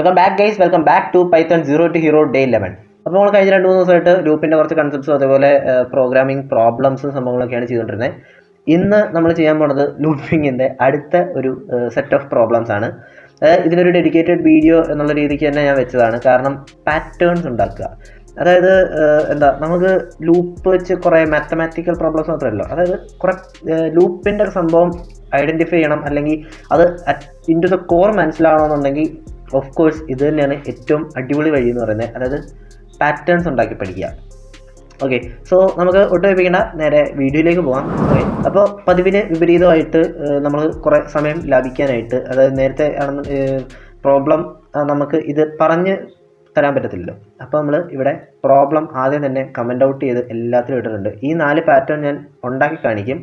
Welcome back guys, welcome back to Python 0 to Hero Day 11. അപ്പോൾ നമ്മൾ കഴിഞ്ഞ 2-3 ദിവസമായിട്ട് ലൂപ്പിൻ്റെ കുറച്ച് കൺസെപ്റ്റ്സും അതേപോലെ പ്രോഗ്രാമിംഗ് പ്രോബ്ലംസും സംഭവങ്ങളൊക്കെയാണ് ചെയ്തുകൊണ്ടിരുന്നത്. ഇന്ന് നമ്മൾ ചെയ്യാൻ പോണത് ലൂപ്പിങ്ങിൻ്റെ അടുത്ത ഒരു സെറ്റ് ഓഫ് പ്രോബ്ലംസ് ആണ്. ഇതിനൊരു ഡെഡിക്കേറ്റഡ് വീഡിയോ എന്നുള്ള രീതിക്ക് തന്നെ ഞാൻ വെച്ചതാണ്. കാരണം പാറ്റേൺസ് ഉണ്ടാക്കുക, അതായത് എന്താ, നമുക്ക് ലൂപ്പ് വെച്ച് കുറേ മാത്തമാറ്റിക്കൽ പ്രോബ്ലംസ് മാത്രമല്ലോ, അതായത് കുറേ ലൂപ്പിൻ്റെ സംഭവം ഐഡൻറ്റിഫൈ ചെയ്യണം, അല്ലെങ്കിൽ അത് ഇൻറ്റു ദ കോർ മനസ്സിലാവണമെന്നുണ്ടെങ്കിൽ ഓഫ് കോഴ്സ് ഇത് തന്നെയാണ് ഏറ്റവും അടിപൊളി വഴി എന്ന് പറയുന്നത്, അതായത് പാറ്റേൺസ് ഉണ്ടാക്കി പഠിക്കുക. ഓക്കെ, സോ നമുക്ക് ഒട്ടുവയ്പ്പിക്കേണ്ട നേരെ വീഡിയോയിലേക്ക് പോകാം. ഓക്കെ, അപ്പോൾ പതിവിന് വിപരീതമായിട്ട് നമ്മൾ കുറേ സമയം ലാഭിക്കാനായിട്ട്, അതായത് നേരത്തെ പ്രോബ്ലം നമുക്ക് ഇത് പറഞ്ഞ് തരാൻ പറ്റത്തില്ലല്ലോ. അപ്പോൾ നമ്മൾ ഇവിടെ പ്രോബ്ലം ആദ്യം തന്നെ കമൻ്റ് ഔട്ട് ചെയ്ത് എല്ലാത്തിലും ഇട്ടിട്ടുണ്ട്. ഈ 4 പാറ്റേൺ ഞാൻ ഉണ്ടാക്കി കാണിക്കും.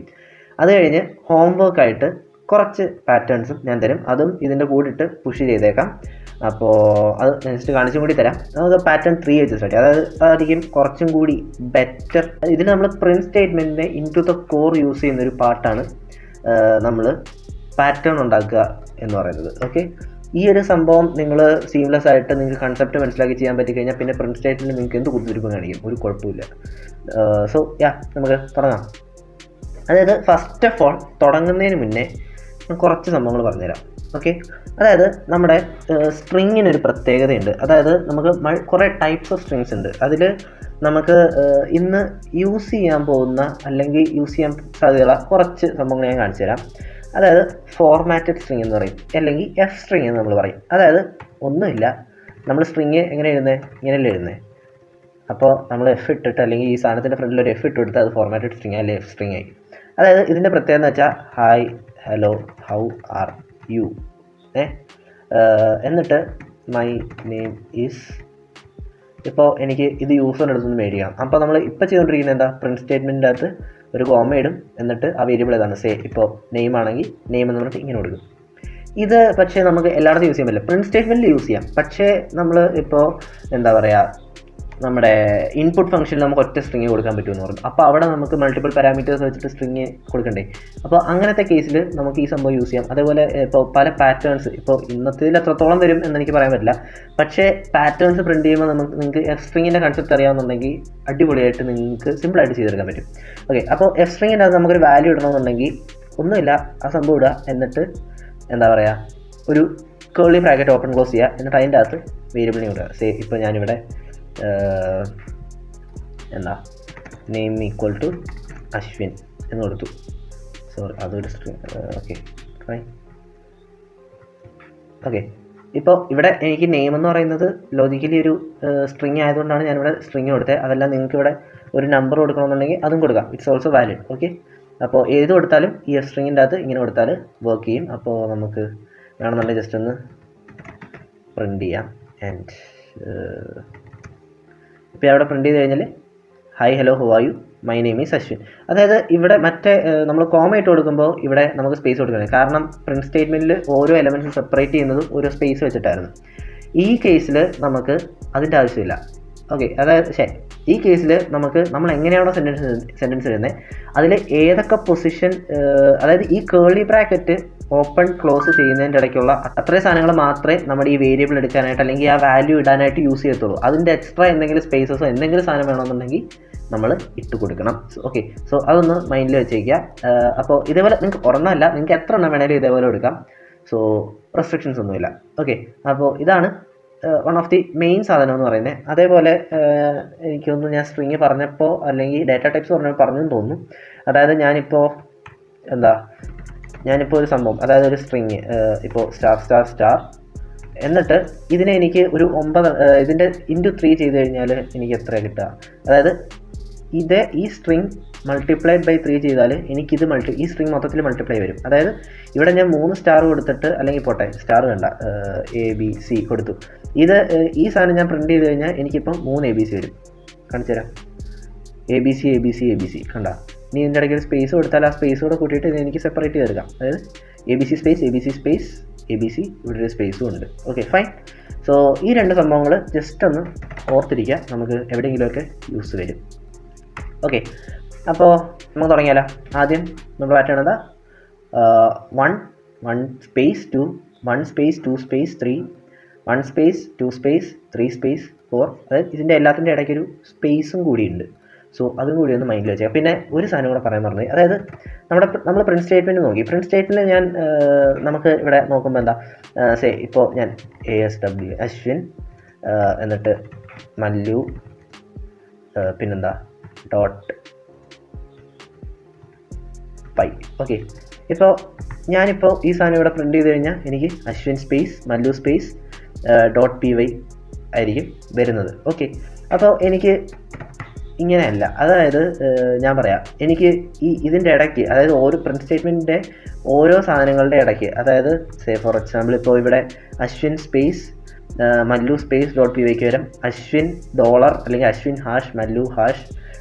അത് കഴിഞ്ഞ് ഹോംവർക്കായിട്ട് കുറച്ച് പാറ്റേൺസും ഞാൻ തരും, അതും ഇതിൻ്റെ കൂടെ ഇട്ട് പുഷ് ചെയ്തേക്കാം. അപ്പോൾ അത് നെക്സ്റ്റ് കാണിച്ചും കൂടി തരാം. നമുക്ക് പാറ്റേൺ 3 വെച്ച് സ്റ്റാർട്ട് ചെയ്യാം. അതായത് അതായിരിക്കും കുറച്ചും കൂടി ബെറ്റർ. ഇതിൽ നമ്മൾ പ്രിൻറ്റ് സ്റ്റേറ്റ്മെൻറ്റിനെ ഇൻറ്റു ദ കോർ യൂസ് ചെയ്യുന്നൊരു പാർട്ടാണ് നമ്മൾ പാറ്റേൺ ഉണ്ടാക്കുക എന്ന് പറയുന്നത്. ഓക്കെ, ഈ ഒരു സംഭവം നിങ്ങൾ സീംലെസ് ആയിട്ട് നിങ്ങൾക്ക് കൺസെപ്റ്റ് മനസ്സിലാക്കി ചെയ്യാൻ പറ്റിക്കഴിഞ്ഞാൽ പിന്നെ പ്രിൻറ്റ് സ്റ്റേറ്റ്മെൻറ്റിൽ നിങ്ങൾക്ക് എന്ത് കുത്തിരിപ്പം കാണിക്കും, ഒരു കുഴപ്പമില്ല. സോ നമുക്ക് തുടങ്ങാം. അതായത് ഫസ്റ്റ് ഓഫ് ഓൾ തുടങ്ങുന്നതിന് മുന്നേ കുറച്ച് സംഭവങ്ങൾ പറഞ്ഞുതരാം. ഓക്കെ, അതായത് നമ്മുടെ സ്ട്രിങ്ങിനൊരു പ്രത്യേകതയുണ്ട്. അതായത് നമുക്ക് കുറേ ടൈപ്സ് ഓഫ് സ്ട്രിങ്സ് ഉണ്ട്. അതിൽ നമുക്ക് ഇന്ന് യൂസ് ചെയ്യാൻ പോകുന്ന അല്ലെങ്കിൽ യൂസ് ചെയ്യാൻ സാധ്യതയുള്ള കുറച്ച് സംഭവങ്ങൾ ഞാൻ കാണിച്ചു തരാം. അതായത് ഫോർമാറ്റഡ് സ്ട്രിങ് എന്ന് പറയും, അല്ലെങ്കിൽ എഫ് സ്ട്രിങ് എന്ന് നമ്മൾ പറയും. അതായത് ഒന്നുമില്ല, നമ്മൾ സ്ട്രിങ് എങ്ങനെ എഴുതുന്നത്, ഇങ്ങനെയല്ലേ എഴുതുന്നത്. അപ്പോൾ നമ്മൾ എഫ് ഇട്ടിട്ട്, അല്ലെങ്കിൽ ഈ സാധനത്തിൻ്റെ ഫ്രണ്ടിൽ ഒരു എഫ് ഇട്ട് കൊടുത്താൽ അത് ഫോർമാറ്റഡ് സ്ട്രിങ് അല്ലെങ്കിൽ എഫ് സ്ട്രിങ് ആയി. അതായത് ഇതിൻ്റെ പ്രത്യേകത എന്ന് വെച്ചാൽ hi, hello, how are you, എന്നിട്ട് മൈ നെയിം ഈസ്. ഇപ്പോൾ എനിക്ക് ഇത് യൂസറിൻ്റെ അടുത്തുനിന്ന് മേടിക്കണം. അപ്പോൾ നമ്മൾ ഇപ്പോൾ ചെയ്തുകൊണ്ടിരിക്കുന്നത് എന്താ, പ്രിൻറ്റ് സ്റ്റേറ്റ്മെൻറ്റിൻ്റെ അകത്ത് ഒരു കോമ ഇടും, എന്നിട്ട് ആ വേരിയബിൾ ഏതാണ്, സേ ഇപ്പോൾ നെയിം ആണെങ്കിൽ നെയിം എന്ന് പറഞ്ഞിട്ട് ഇങ്ങനെ കൊടുക്കും. ഇത് പക്ഷേ നമുക്ക് എല്ലായിടത്തും യൂസ് ചെയ്യാൻ പറ്റില്ല. പ്രിൻറ്റ് സ്റ്റേറ്റ്മെൻറ്റിൽ യൂസ് ചെയ്യാം, പക്ഷേ നമ്മൾ ഇപ്പോൾ എന്താ പറയുക, നമ്മുടെ ഇൻപുട്ട് ഫംഗ്ഷനിൽ നമുക്ക് ഒറ്റ സ്ട്രിങ് കൊടുക്കാൻ പറ്റുമെന്ന് പറഞ്ഞു. അപ്പോൾ അവിടെ നമുക്ക് മൾട്ടിപ്പിൾ പാരാമീറ്റേഴ്സ് വെച്ചിട്ട് സ്ട്രിങ് കൊടുക്കണ്ടേ. അപ്പോൾ അങ്ങനത്തെ കേസിൽ നമുക്ക് ഈ സംഭവം യൂസ് ചെയ്യാം. അതേപോലെ ഇപ്പോൾ പല പാറ്റേൺസ്, ഇപ്പോൾ ഇന്നത്തേതിൽ എത്രത്തോളം വരും എന്നെനിക്ക് പറയാൻ പറ്റില്ല, പക്ഷേ പാറ്റേൺസ് പ്രിൻറ്റ് ചെയ്യുമ്പോൾ നിങ്ങൾക്ക് എഫ് സ്ട്രിങ്ങിൻ്റെ കൺസെപ്റ്റ് അറിയാമെന്നുണ്ടെങ്കിൽ അടിപൊളിയായിട്ട് നിങ്ങൾക്ക് സിമ്പിളായിട്ട് ചെയ്തെടുക്കാൻ പറ്റും. ഓക്കെ, അപ്പോൾ എഫ് സ്ട്രിങ്ങിൻ്റെ അത് നമുക്കൊരു വാല്യൂ ഇടണമെന്നുണ്ടെങ്കിൽ ഒന്നുമില്ല, ആ സംഭവം ഇടുക, എന്നിട്ട് എന്താ പറയുക, ഒരു കേർലി ബ്രാക്കറ്റ് ഓപ്പൺ ക്ലോസ് ചെയ്യുക, എന്നിട്ട് അതിൻ്റെ അകത്ത് വേരിയബിളിനെ കൊടുക്കുക. സേ ഇപ്പോൾ ഞാനിവിടെ എന്താ നെയിം ഈക്വൽ ടു അശ്വിൻ എന്ന് കൊടുത്തു. സോറി, അതൊരു സ്ട്രിങ്. Okay fine. ഓക്കെ, ഇപ്പോൾ ഇവിടെ എനിക്ക് നെയിം എന്ന് പറയുന്നത് ലോജിക്കലി ഒരു സ്ട്രിങ് ആയതുകൊണ്ടാണ് ഞാനിവിടെ സ്ട്രിങ് കൊടുത്തത്. അതല്ല നിങ്ങൾക്ക് ഇവിടെ ഒരു നമ്പർ കൊടുക്കണമെന്നുണ്ടെങ്കിൽ അതും കൊടുക്കാം, ഇറ്റ്സ് ഓൾസോ വാലിഡ്. ഓക്കെ, അപ്പോൾ ഏത് കൊടുത്താലും ഈ സ്ട്രിങ്ങിൻ്റെ അകത്ത് ഇങ്ങനെ കൊടുത്താൽ വർക്ക് ചെയ്യും. അപ്പോൾ നമുക്ക് വേണമെന്നുണ്ടെങ്കിൽ ജസ്റ്റ് ഒന്ന് പ്രിൻറ്റ് ചെയ്യാം. ആൻഡ് ഇപ്പോൾ അവിടെ പ്രിൻറ്റ് ചെയ്ത് കഴിഞ്ഞാൽ hi, hello, how are you, my name is Ashwin. അതായത് ഇവിടെ മറ്റേ നമ്മൾ കോമ ഇട്ട് കൊടുക്കുമ്പോൾ ഇവിടെ നമുക്ക് സ്പേസ് കൊടുക്കണം. കാരണം പ്രിൻറ്റ് സ്റ്റേറ്റ്മെൻറ്റിൽ ഓരോ എലമെൻറ്റ്സും സെപ്പറേറ്റ് ചെയ്യുന്നതും ഓരോ സ്പേസ് വെച്ചിട്ടായിരുന്നു. ഈ കേസിൽ നമുക്ക് അതിൻ്റെ ആവശ്യമില്ല. ഓക്കെ, അതായത് ഈ കേസിൽ നമ്മൾ എങ്ങനെയാണോ സെൻറ്റൻസ് എഴുതുന്നത് അതിൽ ഏതൊക്കെ പൊസിഷൻ, അതായത് ഈ കേർലി ബ്രാക്കറ്റ് ഓപ്പൺ ക്ലോസ് ചെയ്യുന്നതിൻ്റെ ഇടയ്ക്കുള്ള അത്രയും സാധനങ്ങൾ മാത്രമേ നമ്മുടെ ഈ വേരിയബിൾ എടുക്കാനായിട്ട് അല്ലെങ്കിൽ ആ വാല്യൂ ഇടാനായിട്ട് യൂസ് ചെയ്യത്തുള്ളൂ. അതിൻ്റെ എക്സ്ട്രാ എന്തെങ്കിലും സ്പേസസോ എന്തെങ്കിലും സാധനം വേണമെന്നുണ്ടെങ്കിൽ നമ്മൾ ഇട്ട് കൊടുക്കണം. ഓക്കെ, സോ അതൊന്ന് മൈൻഡിൽ വെച്ചേക്കുക. അപ്പോൾ ഇതേപോലെ നിങ്ങൾക്ക് ഒരെണ്ണമല്ല, നിങ്ങൾക്ക് എത്ര എണ്ണം വേണമെങ്കിലും ഇതേപോലെ എടുക്കാം. സോ റെസ്ട്രിക്ഷൻസ് ഒന്നുമില്ല. ഓക്കെ, അപ്പോൾ ഇതാണ് വൺ ഓഫ് ദി മെയിൻ സാധനം എന്ന് പറയുന്നത്. അതേപോലെ എനിക്കൊന്ന് ഞാൻ സ്ട്രിങ് പറഞ്ഞപ്പോൾ അല്ലെങ്കിൽ ഡാറ്റ ടൈപ്സ് പറഞ്ഞെന്ന് തോന്നുന്നു. അതായത് ഞാനിപ്പോൾ ഒരു സംഭവം, അതായത് ഒരു സ്ട്രിങ് ഇപ്പോൾ സ്റ്റാർ എന്നിട്ട് ഇതിനെ എനിക്ക് ഒരു 9 ഇതിൻ്റെ ഇൻറ്റു 3 ചെയ്ത് കഴിഞ്ഞാൽ എനിക്ക് എത്ര കിട്ടുക, അതായത് ഈ സ്ട്രിങ് മൾട്ടിപ്ലൈഡ് ബൈ 3 ചെയ്താൽ എനിക്കിത് ഈ സ്ട്രിങ് മൊത്തത്തിൽ മൾട്ടിപ്ലൈ വരും. അതായത് ഇവിടെ ഞാൻ 3 സ്റ്റാർ കൊടുത്തിട്ട്, അല്ലെങ്കിൽ പോട്ടെ സ്റ്റാർ വേണ്ട, ABC കൊടുത്തു. ഈ സാധനം ഞാൻ പ്രിൻറ്റ് ചെയ്ത് കഴിഞ്ഞാൽ എനിക്കിപ്പം 3 ABC വരും. കാണിച്ചു തരാം. ABC കണ്ട. ഇനി ഇതിൻ്റെ ഇടയ്ക്ക് ഒരു സ്പേസ് കൊടുത്താൽ ആ സ്പേസ് കൂടെ കൂട്ടിയിട്ട് ഇത് എനിക്ക് സെപ്പറേറ്റ് ചെയ്തെടുക്കാം. അതായത് ABC സ്പേസ് ABC, ഇവിടെ ഒരു സ്പേസും ഉണ്ട്. Okay fine. സോ ഈ 2 സംഭവങ്ങൾ ജസ്റ്റ് ഒന്ന് ഓർത്തിരിക്കുക, നമുക്ക് എവിടെയെങ്കിലുമൊക്കെ യൂസ് വരും. ഓക്കെ, അപ്പോൾ നമുക്ക് തുടങ്ങിയാലോ. ആദ്യം നമ്മൾ pattern 1 1 space 2 1 space 2 space 3 1 space 2 space 3 space 4, അതായത് ഇതിൻ്റെ എല്ലാത്തിൻ്റെ ഇടയ്ക്കൊരു സ്പേസും കൂടിയുണ്ട്. സോ അതും കൂടി ഒന്ന് മൈൻഡിൽ വെച്ചേക്കാം. പിന്നെ ഒരു സാധനം കൂടെ പറയാൻ പറഞ്ഞു, അതായത് നമ്മൾ പ്രിൻറ്റ് സ്റ്റേറ്റ്മെൻറ്റ് നോക്കി. പ്രിൻറ്റ് സ്റ്റേറ്റ്മെൻറ്റ് ഞാൻ നമുക്ക് ഇവിടെ നോക്കുമ്പോൾ എന്താ ഇപ്പോൾ ഞാൻ ASW അശ്വിൻ എന്നിട്ട് മല്ലു പിന്നെന്താ .py. ഓക്കെ, ഇപ്പോൾ ഞാനിപ്പോൾ ഈ സാധനം ഇവിടെ പ്രിൻറ്റ് ചെയ്ത് കഴിഞ്ഞാൽ എനിക്ക് Ashwin space Mallu space .py ആയിരിക്കും വരുന്നത്. ഓക്കെ, അപ്പോൾ എനിക്ക് ഇങ്ങനെയല്ല, അതായത് ഞാൻ പറയാം, എനിക്ക് ഇതിൻ്റെ ഇടയ്ക്ക്, അതായത് ഓരോ പ്രിൻറ്റ് സ്റ്റേറ്റ്മെൻറ്റിൻ്റെ ഓരോ സാധനങ്ങളുടെ ഇടയ്ക്ക്, അതായത് ഫോർ എക്സാമ്പിൾ ഇപ്പോൾ ഇവിടെ അശ്വിൻ സ്പേസ് മല്ലു സ്പേസ് .pyക്ക് വരും അശ്വിൻ ഡോളർ അല്ലെങ്കിൽ Ashwin hash Mallu hash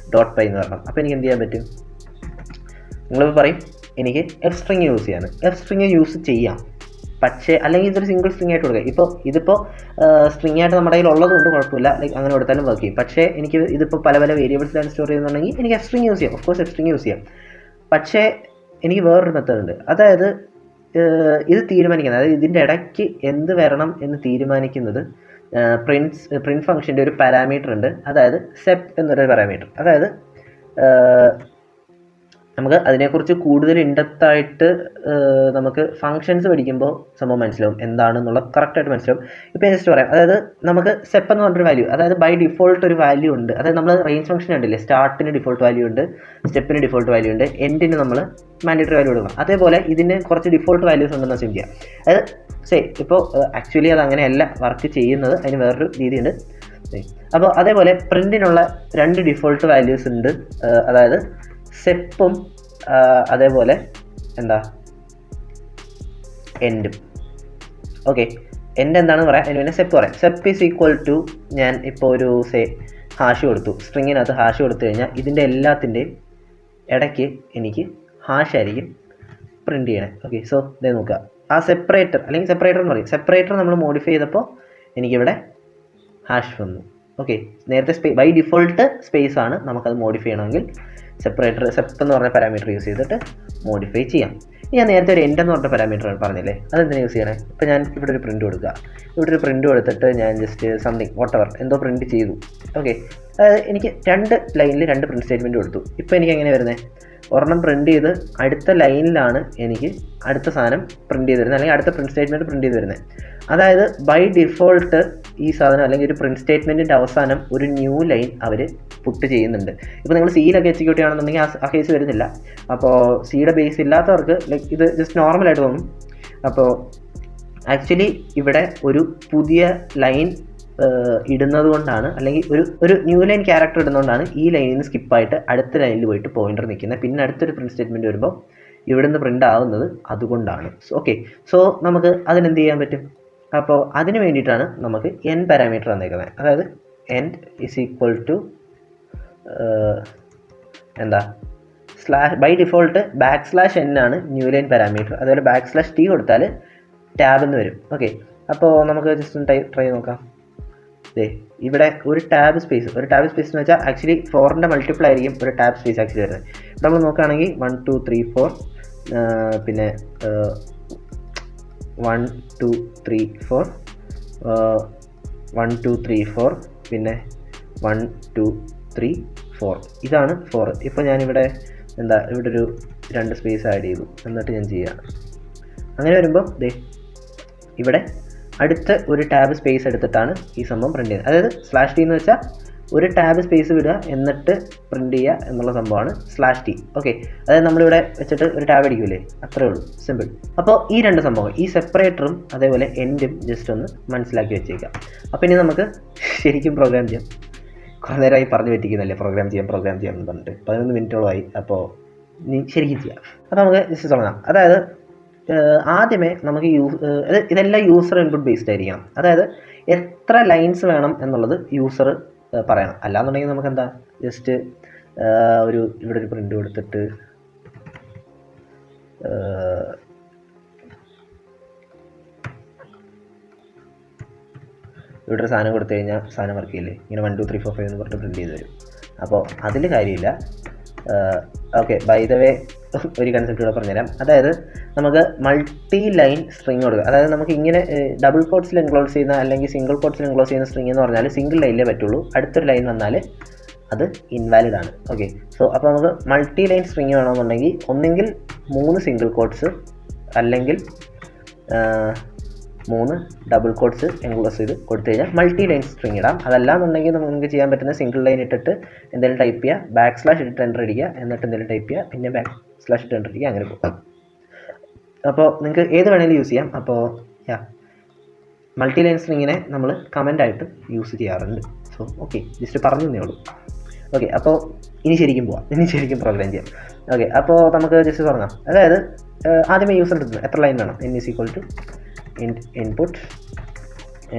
.py എന്ന് പറയണം. അപ്പോൾ എനിക്ക് എന്ത് ചെയ്യാൻ പറ്റും? നിങ്ങളിപ്പോൾ പറയും എനിക്ക് എഫ് സ്ട്രിങ് യൂസ് ചെയ്യാൻ. എഫ് സ്ട്രിങ് യൂസ് ചെയ്യാം, പക്ഷേ അല്ലെങ്കിൽ ഇതൊരു സിംഗിൾ സ്ട്രിങ് ആയിട്ട് കൊടുക്കുക. ഇതിപ്പോൾ സ്ട്രിങ് ആയിട്ട് നമ്മുടെ കയ്യിൽ ഉള്ളതുകൊണ്ട് കുഴപ്പമില്ല, ലൈക്ക് അങ്ങനെ കൊടുത്താലും വർക്ക് ചെയ്യും. പക്ഷേ എനിക്ക് ഇതിപ്പോൾ പല വേരിയബിൾസിലാണ് സ്റ്റോർ ചെയ്യുന്നുണ്ടെങ്കിൽ എനിക്ക് എഫ് സ്ട്രിങ് യൂസ് ചെയ്യാം, of course F string use ചെയ്യാം. പക്ഷേ എനിക്ക് വേറൊരു മെത്തേഡ് ഉണ്ട്, അതായത് ഇത് തീരുമാനിക്കുന്നത്, അതായത് ഇതിൻ്റെ ഇടയ്ക്ക് എന്ത് വരണം എന്ന് തീരുമാനിക്കുന്നത് പ്രിൻറ്റ് ഫംഗ്ഷൻ്റെ ഒരു പാരാമീറ്റർ ഉണ്ട്, അതായത് സെപ് എന്നൊരു പാരാമീറ്റർ. അതായത് നമുക്ക് അതിനെക്കുറിച്ച് കൂടുതൽ ഇൻഡെപ്തായിട്ട് നമുക്ക് ഫങ്ഷൻസ് പഠിക്കുമ്പോൾ സംഭവം മനസ്സിലാവും, എന്താണെന്നുള്ളത് കറക്റ്റായിട്ട് മനസ്സിലാവും. ഇപ്പോൾ ഞാൻ ജസ്റ്റ് പറയാം, അതായത് നമുക്ക് സെപ്പ് എന്ന് പറഞ്ഞൊരു വാല്യൂ, അതായത് ബൈ ഡിഫോൾട്ട് ഒരു വാല്യൂ ഉണ്ട്. അതായത് നമ്മൾ റേഞ്ച് ഫംഗ്ഷൻ ഉണ്ടല്ലേ, സ്റ്റാർട്ടിന് ഡിഫോൾട്ട് വാല്യൂ ഉണ്ട്, സ്റ്റെപ്പിന് ഡിഫോൾട്ട് വാല്യൂ ഉണ്ട്, എൻഡിന് നമ്മൾ മാൻഡേറ്ററി വാല്യൂ കൊടുക്കണം. അതേപോലെ ഇതിന് കുറച്ച് ഡിഫോൾട്ട് വാല്യൂസ് ഉണ്ടെന്ന് അസ്യൂം ചെയ്യാം. അതായത് ഇപ്പോൾ ആക്ച്വലി അത് അങ്ങനെയല്ല വർക്ക് ചെയ്യുന്നത്, അതിന് വേറൊരു രീതിയുണ്ട്. അപ്പോൾ അതേപോലെ പ്രിൻറ്റിനുള്ള 2 ഡിഫോൾട്ട് വാല്യൂസ് ഉണ്ട്, അതായത് സെപ്പും അതേപോലെ എൻഡും. ഓക്കെ, എൻഡ് എന്താണെന്ന് പറയാം, അതിന് പിന്നെ സെപ്പ് പറയാം. സെപ്പ് ഈസ് ഈക്വൽ ടു, ഞാൻ ഇപ്പോൾ ഒരു ഹാഷ് കൊടുത്തു, സ്ട്രിങ്ങിനകത്ത് ഹാഷ് കൊടുത്തു കഴിഞ്ഞാൽ ഇതിൻ്റെ എല്ലാത്തിൻ്റെയും ഇടയ്ക്ക് എനിക്ക് ഹാഷ് ആയിരിക്കും പ്രിൻറ്റ് ചെയ്യണേ. ഓക്കെ, സോ ഇതേ നോക്കുക, ആ സെപ്പറേറ്റർ അല്ലെങ്കിൽ സെപ്പറേറ്റർ എന്ന് പറയും, സെപ്പറേറ്റർ നമ്മൾ മോഡിഫൈ ചെയ്തപ്പോൾ എനിക്കിവിടെ ഹാഷ് വന്നു. ഓക്കെ, നേരത്തെ ബൈ ഡിഫോൾട്ട് സ്പേസ് ആണ്, നമുക്കത് മോഡിഫൈ ചെയ്യണമെങ്കിൽ സെപ്പറേറ്റർ സെപ്പ് എന്ന് പറഞ്ഞ പാരാമീറ്റർ യൂസ് ചെയ്തിട്ട് മോഡിഫൈ ചെയ്യാം. ഞാൻ നേരത്തെ ഒരു എൻഡ് എന്ന് പറഞ്ഞ പാരാമീറ്റർ പറഞ്ഞില്ലേ, അതെന്തിനാണ് യൂസ് ചെയ്യണേ? ഇപ്പോൾ ഞാൻ ഇവിടെ ഒരു പ്രിൻറ്റ് കൊടുക്കുക, ഇവിടെ ഒരു പ്രിൻറ്റ് കൊടുത്തിട്ട് ഞാൻ ജസ്റ്റ് സംതിങ് വോട്ടെവർ എന്തോ പ്രിൻറ്റ് ചെയ്തു. ഓക്കെ, അതായത് എനിക്ക് 2 ലൈനിൽ 2 പ്രിൻറ്റ് സ്റ്റേറ്റ്മെൻറ്റ് കൊടുത്തു. ഇപ്പോൾ എനിക്ക് എങ്ങനെ വരുന്നത്? ഒരെണ്ണം പ്രിൻറ്റ് ചെയ്ത് അടുത്ത ലൈനിലാണ് എനിക്ക് അടുത്ത സാധനം പ്രിൻറ്റ് ചെയ്ത് വരുന്നത്, അല്ലെങ്കിൽ അടുത്ത പ്രിൻറ്റ് സ്റ്റേറ്റ്മെൻറ്റ് പ്രിൻറ്റ് ചെയ്ത് വരുന്നത്. അതായത് ബൈ ഡിഫോൾട്ട് ഈ സാധനം അല്ലെങ്കിൽ ഒരു പ്രിൻറ്റ് സ്റ്റേറ്റ്മെൻറ്റിൻ്റെ അവസാനം ഒരു ന്യൂ ലൈൻ അവർ പുട്ട് ചെയ്യുന്നുണ്ട്. ഇപ്പോൾ നിങ്ങൾ സിയിലൊക്കെ എക്സിക്യൂട്ട് ചെയ്യണമെന്നുണ്ടെങ്കിൽ ആ കേസ് വരുന്നില്ല. അപ്പോൾ സിയുടെ ബേസ് ഇല്ലാത്തവർക്ക് ലൈക്ക് ഇത് ജസ്റ്റ് നോർമലായിട്ട് തോന്നും. അപ്പോൾ ആക്ച്വലി ഇവിടെ ഒരു പുതിയ ലൈൻ ഇടുന്നത് കൊണ്ടാണ്, അല്ലെങ്കിൽ ഒരു ന്യൂ ലൈൻ ക്യാരക്ടർ ഇടുന്നതുകൊണ്ടാണ് ഈ ലൈനിൽ നിന്ന് സ്കിപ്പായിട്ട് അടുത്ത ലൈനിൽ പോയിട്ട് പോയിൻ്റർ നിൽക്കുന്നത്. പിന്നെ അടുത്തൊരു പ്രിൻറ്റ് സ്റ്റേറ്റ്മെൻറ്റ് വരുമ്പോൾ ഇവിടുന്ന് പ്രിൻ്റ് ആവുന്നത് അതുകൊണ്ടാണ്. ഓക്കെ, സോ നമുക്ക് അതിനെന്ത് ചെയ്യാൻ പറ്റും? അപ്പോൾ അതിന് വേണ്ടിയിട്ടാണ് നമുക്ക് എൻ പാരാമീറ്റർ വന്നേക്കുന്നത്. അതായത് end is equal to by default /n ആണ് ന്യൂ ലൈൻ പാരാമീറ്റർ. അതുപോലെ /t കൊടുത്താൽ ടാബ് എന്ന് വരും. ഓക്കെ, അപ്പോൾ നമുക്ക് ജസ്റ്റ് ഒന്ന് ട്രൈ നോക്കാം. ഇവിടെ ഒരു ടാബ് സ്പേസ് എന്ന് വെച്ചാൽ ആക്ച്വലി 4ൻ്റെ മൾട്ടിപ്പിൾ ആയിരിക്കും ഒരു ടാബ് സ്പേസ് ആക്ച്വലി വരുന്നത്. ഇവിടെ നമ്മൾ നോക്കുകയാണെങ്കിൽ 1 2 3 4 പിന്നെ 1 2 3 4 1 2 3 4 പിന്നെ 1 2 3 4 ഇതാണ് 4. ഇപ്പോൾ ഞാനിവിടെ ഇവിടെ ഒരു 2 സ്പേസ് ആഡ് ചെയ്തു, എന്നിട്ട് ഞാൻ ചെയ്യുകയാണ്. അങ്ങനെ വരുമ്പോൾ ഇവിടെ അടുത്ത ഒരു ടാബ് സ്പേസ് എടുത്തിട്ടാണ് ഈ സംഭവം പ്രിൻറ്റ് ചെയ്യുന്നത്. അതായത് /t എന്ന് വെച്ചാൽ ഒരു ടാബ് സ്പേസ് വിടുക എന്നിട്ട് പ്രിൻറ്റ് ചെയ്യുക എന്നുള്ള സംഭവമാണ് /t. ഓക്കെ, അതായത് നമ്മളിവിടെ വെച്ചിട്ട് ഒരു ടാബ് അടിക്കൂലേ, അത്രേ ഉള്ളൂ, സിമ്പിൾ. അപ്പോൾ ഈ 2 സംഭവങ്ങൾ, ഈ സെപ്പറേറ്ററും അതേപോലെ എൻഡും ജസ്റ്റ് ഒന്ന് മനസ്സിലാക്കി വെച്ചേക്കാം. അപ്പോൾ ഇനി നമുക്ക് ശരിക്കും പ്രോഗ്രാം ചെയ്യാം. കുറേ നേരമായി പറഞ്ഞു പറ്റിക്കുന്നല്ലേ പ്രോഗ്രാം ചെയ്യാം എന്ന് പറഞ്ഞിട്ട് 11 മിനിറ്റോളമായി. അപ്പോൾ ഇനി ശരിക്കും ചെയ്യാം. അപ്പോൾ നമുക്ക് ജസ്റ്റ് തുടങ്ങാം. അതായത് ആദ്യമേ നമുക്ക് ഇതെല്ലാം യൂസർ ഇൻപുട്ട് ബേസ്ഡ് ആയിരിക്കണം. അതായത് എത്ര ലൈൻസ് വേണം എന്നുള്ളത് യൂസർ പറയണം. അല്ലാന്നുണ്ടെങ്കിൽ നമുക്ക് എന്താ ജസ്റ്റ് ഇവിടെ ഒരു പ്രിൻ്റ് കൊടുത്തിട്ട് ഇവിടെ ഒരു സാധനം കൊടുത്തു കഴിഞ്ഞാൽ സാധനം വർക്ക് ചെയ്യില്ലേ, ഇങ്ങനെ 1 2 3 4 5 എന്ന് പറഞ്ഞിട്ട് പ്രിൻറ്റ് ചെയ്ത് വരും. അപ്പോൾ അതിൽ കാര്യമില്ല. ഓക്കെ, ബൈ ദ വേ ഒരു കൺസെപ്റ്റ് കൂടെ പറഞ്ഞുതരാം. അതായത് നമുക്ക് മൾട്ടി ലൈൻ സ്ട്രിങ് കൊടുക്കുക. അതായത് നമുക്ക് ഇങ്ങനെ ഡബിൾ കോട്ട്സിൽ എൻക്ലോസ് ചെയ്യുന്ന അല്ലെങ്കിൽ സിംഗിൾ കോട്ട്സിൽ എൻക്ലോസ് ചെയ്യുന്ന സ്ട്രിങ് എന്ന് പറഞ്ഞാൽ സിംഗിൾ ലൈനിലേ പറ്റുള്ളൂ. അടുത്തൊരു ലൈൻ വന്നാൽ അത് ഇൻവാലിഡ് ആണ്. ഓക്കെ, സോ അപ്പോൾ നമുക്ക് മൾട്ടി ലൈൻ സ്ട്രിങ് വേണമെന്നുണ്ടെങ്കിൽ ഒന്നെങ്കിൽ 3 സിംഗിൾ കോട്ട്സ് അല്ലെങ്കിൽ 3 ഡബിൾ കോട്ട്സ് എൻക്ലോസ് ചെയ്ത് കൊടുത്തു കഴിഞ്ഞാൽ മൾട്ടി ലൈൻ സ്ട്രിങ് ഇടാം. അതല്ലാന്നുണ്ടെങ്കിൽ നമുക്ക് ചെയ്യാൻ പറ്റുന്ന സിംഗിൾ ലൈൻ ഇട്ടിട്ട് എന്തെങ്കിലും ടൈപ്പ് ചെയ്യുക, / ഇട്ടിട്ട് എൻ്റർ അടിക്കുക, എന്നിട്ട് എന്തെങ്കിലും ടൈപ്പ് ചെയ്യുക, പിന്നെ / ഇട്ട് എൻ്റർ അടിക്കുക, അങ്ങനെ പോകും. അപ്പോൾ നിങ്ങൾക്ക് ഏത് വേണമെങ്കിലും യൂസ് ചെയ്യാം. അപ്പോൾ മൾട്ടി ലൈൻ സ്ട്രിങ്ങിനെ നമ്മൾ കമൻ്റായിട്ട് യൂസ് ചെയ്യാറുണ്ട്. സോ ഓക്കെ, ജസ്റ്റ് പറഞ്ഞു തന്നേ ഉള്ളൂ. ഓക്കെ, അപ്പോൾ ഇനി ശരിക്കും പോവാം, ഇനി ശരിക്കും പ്രോഗ്രാം ചെയ്യാം. ഓക്കെ, അപ്പോൾ നമുക്ക് ജസ്റ്റ് തുടങ്ങാം. അതായത് ആദ്യമേ യൂസർ എടുക്കുന്നത് എത്ര ലൈൻ വേണം, n = input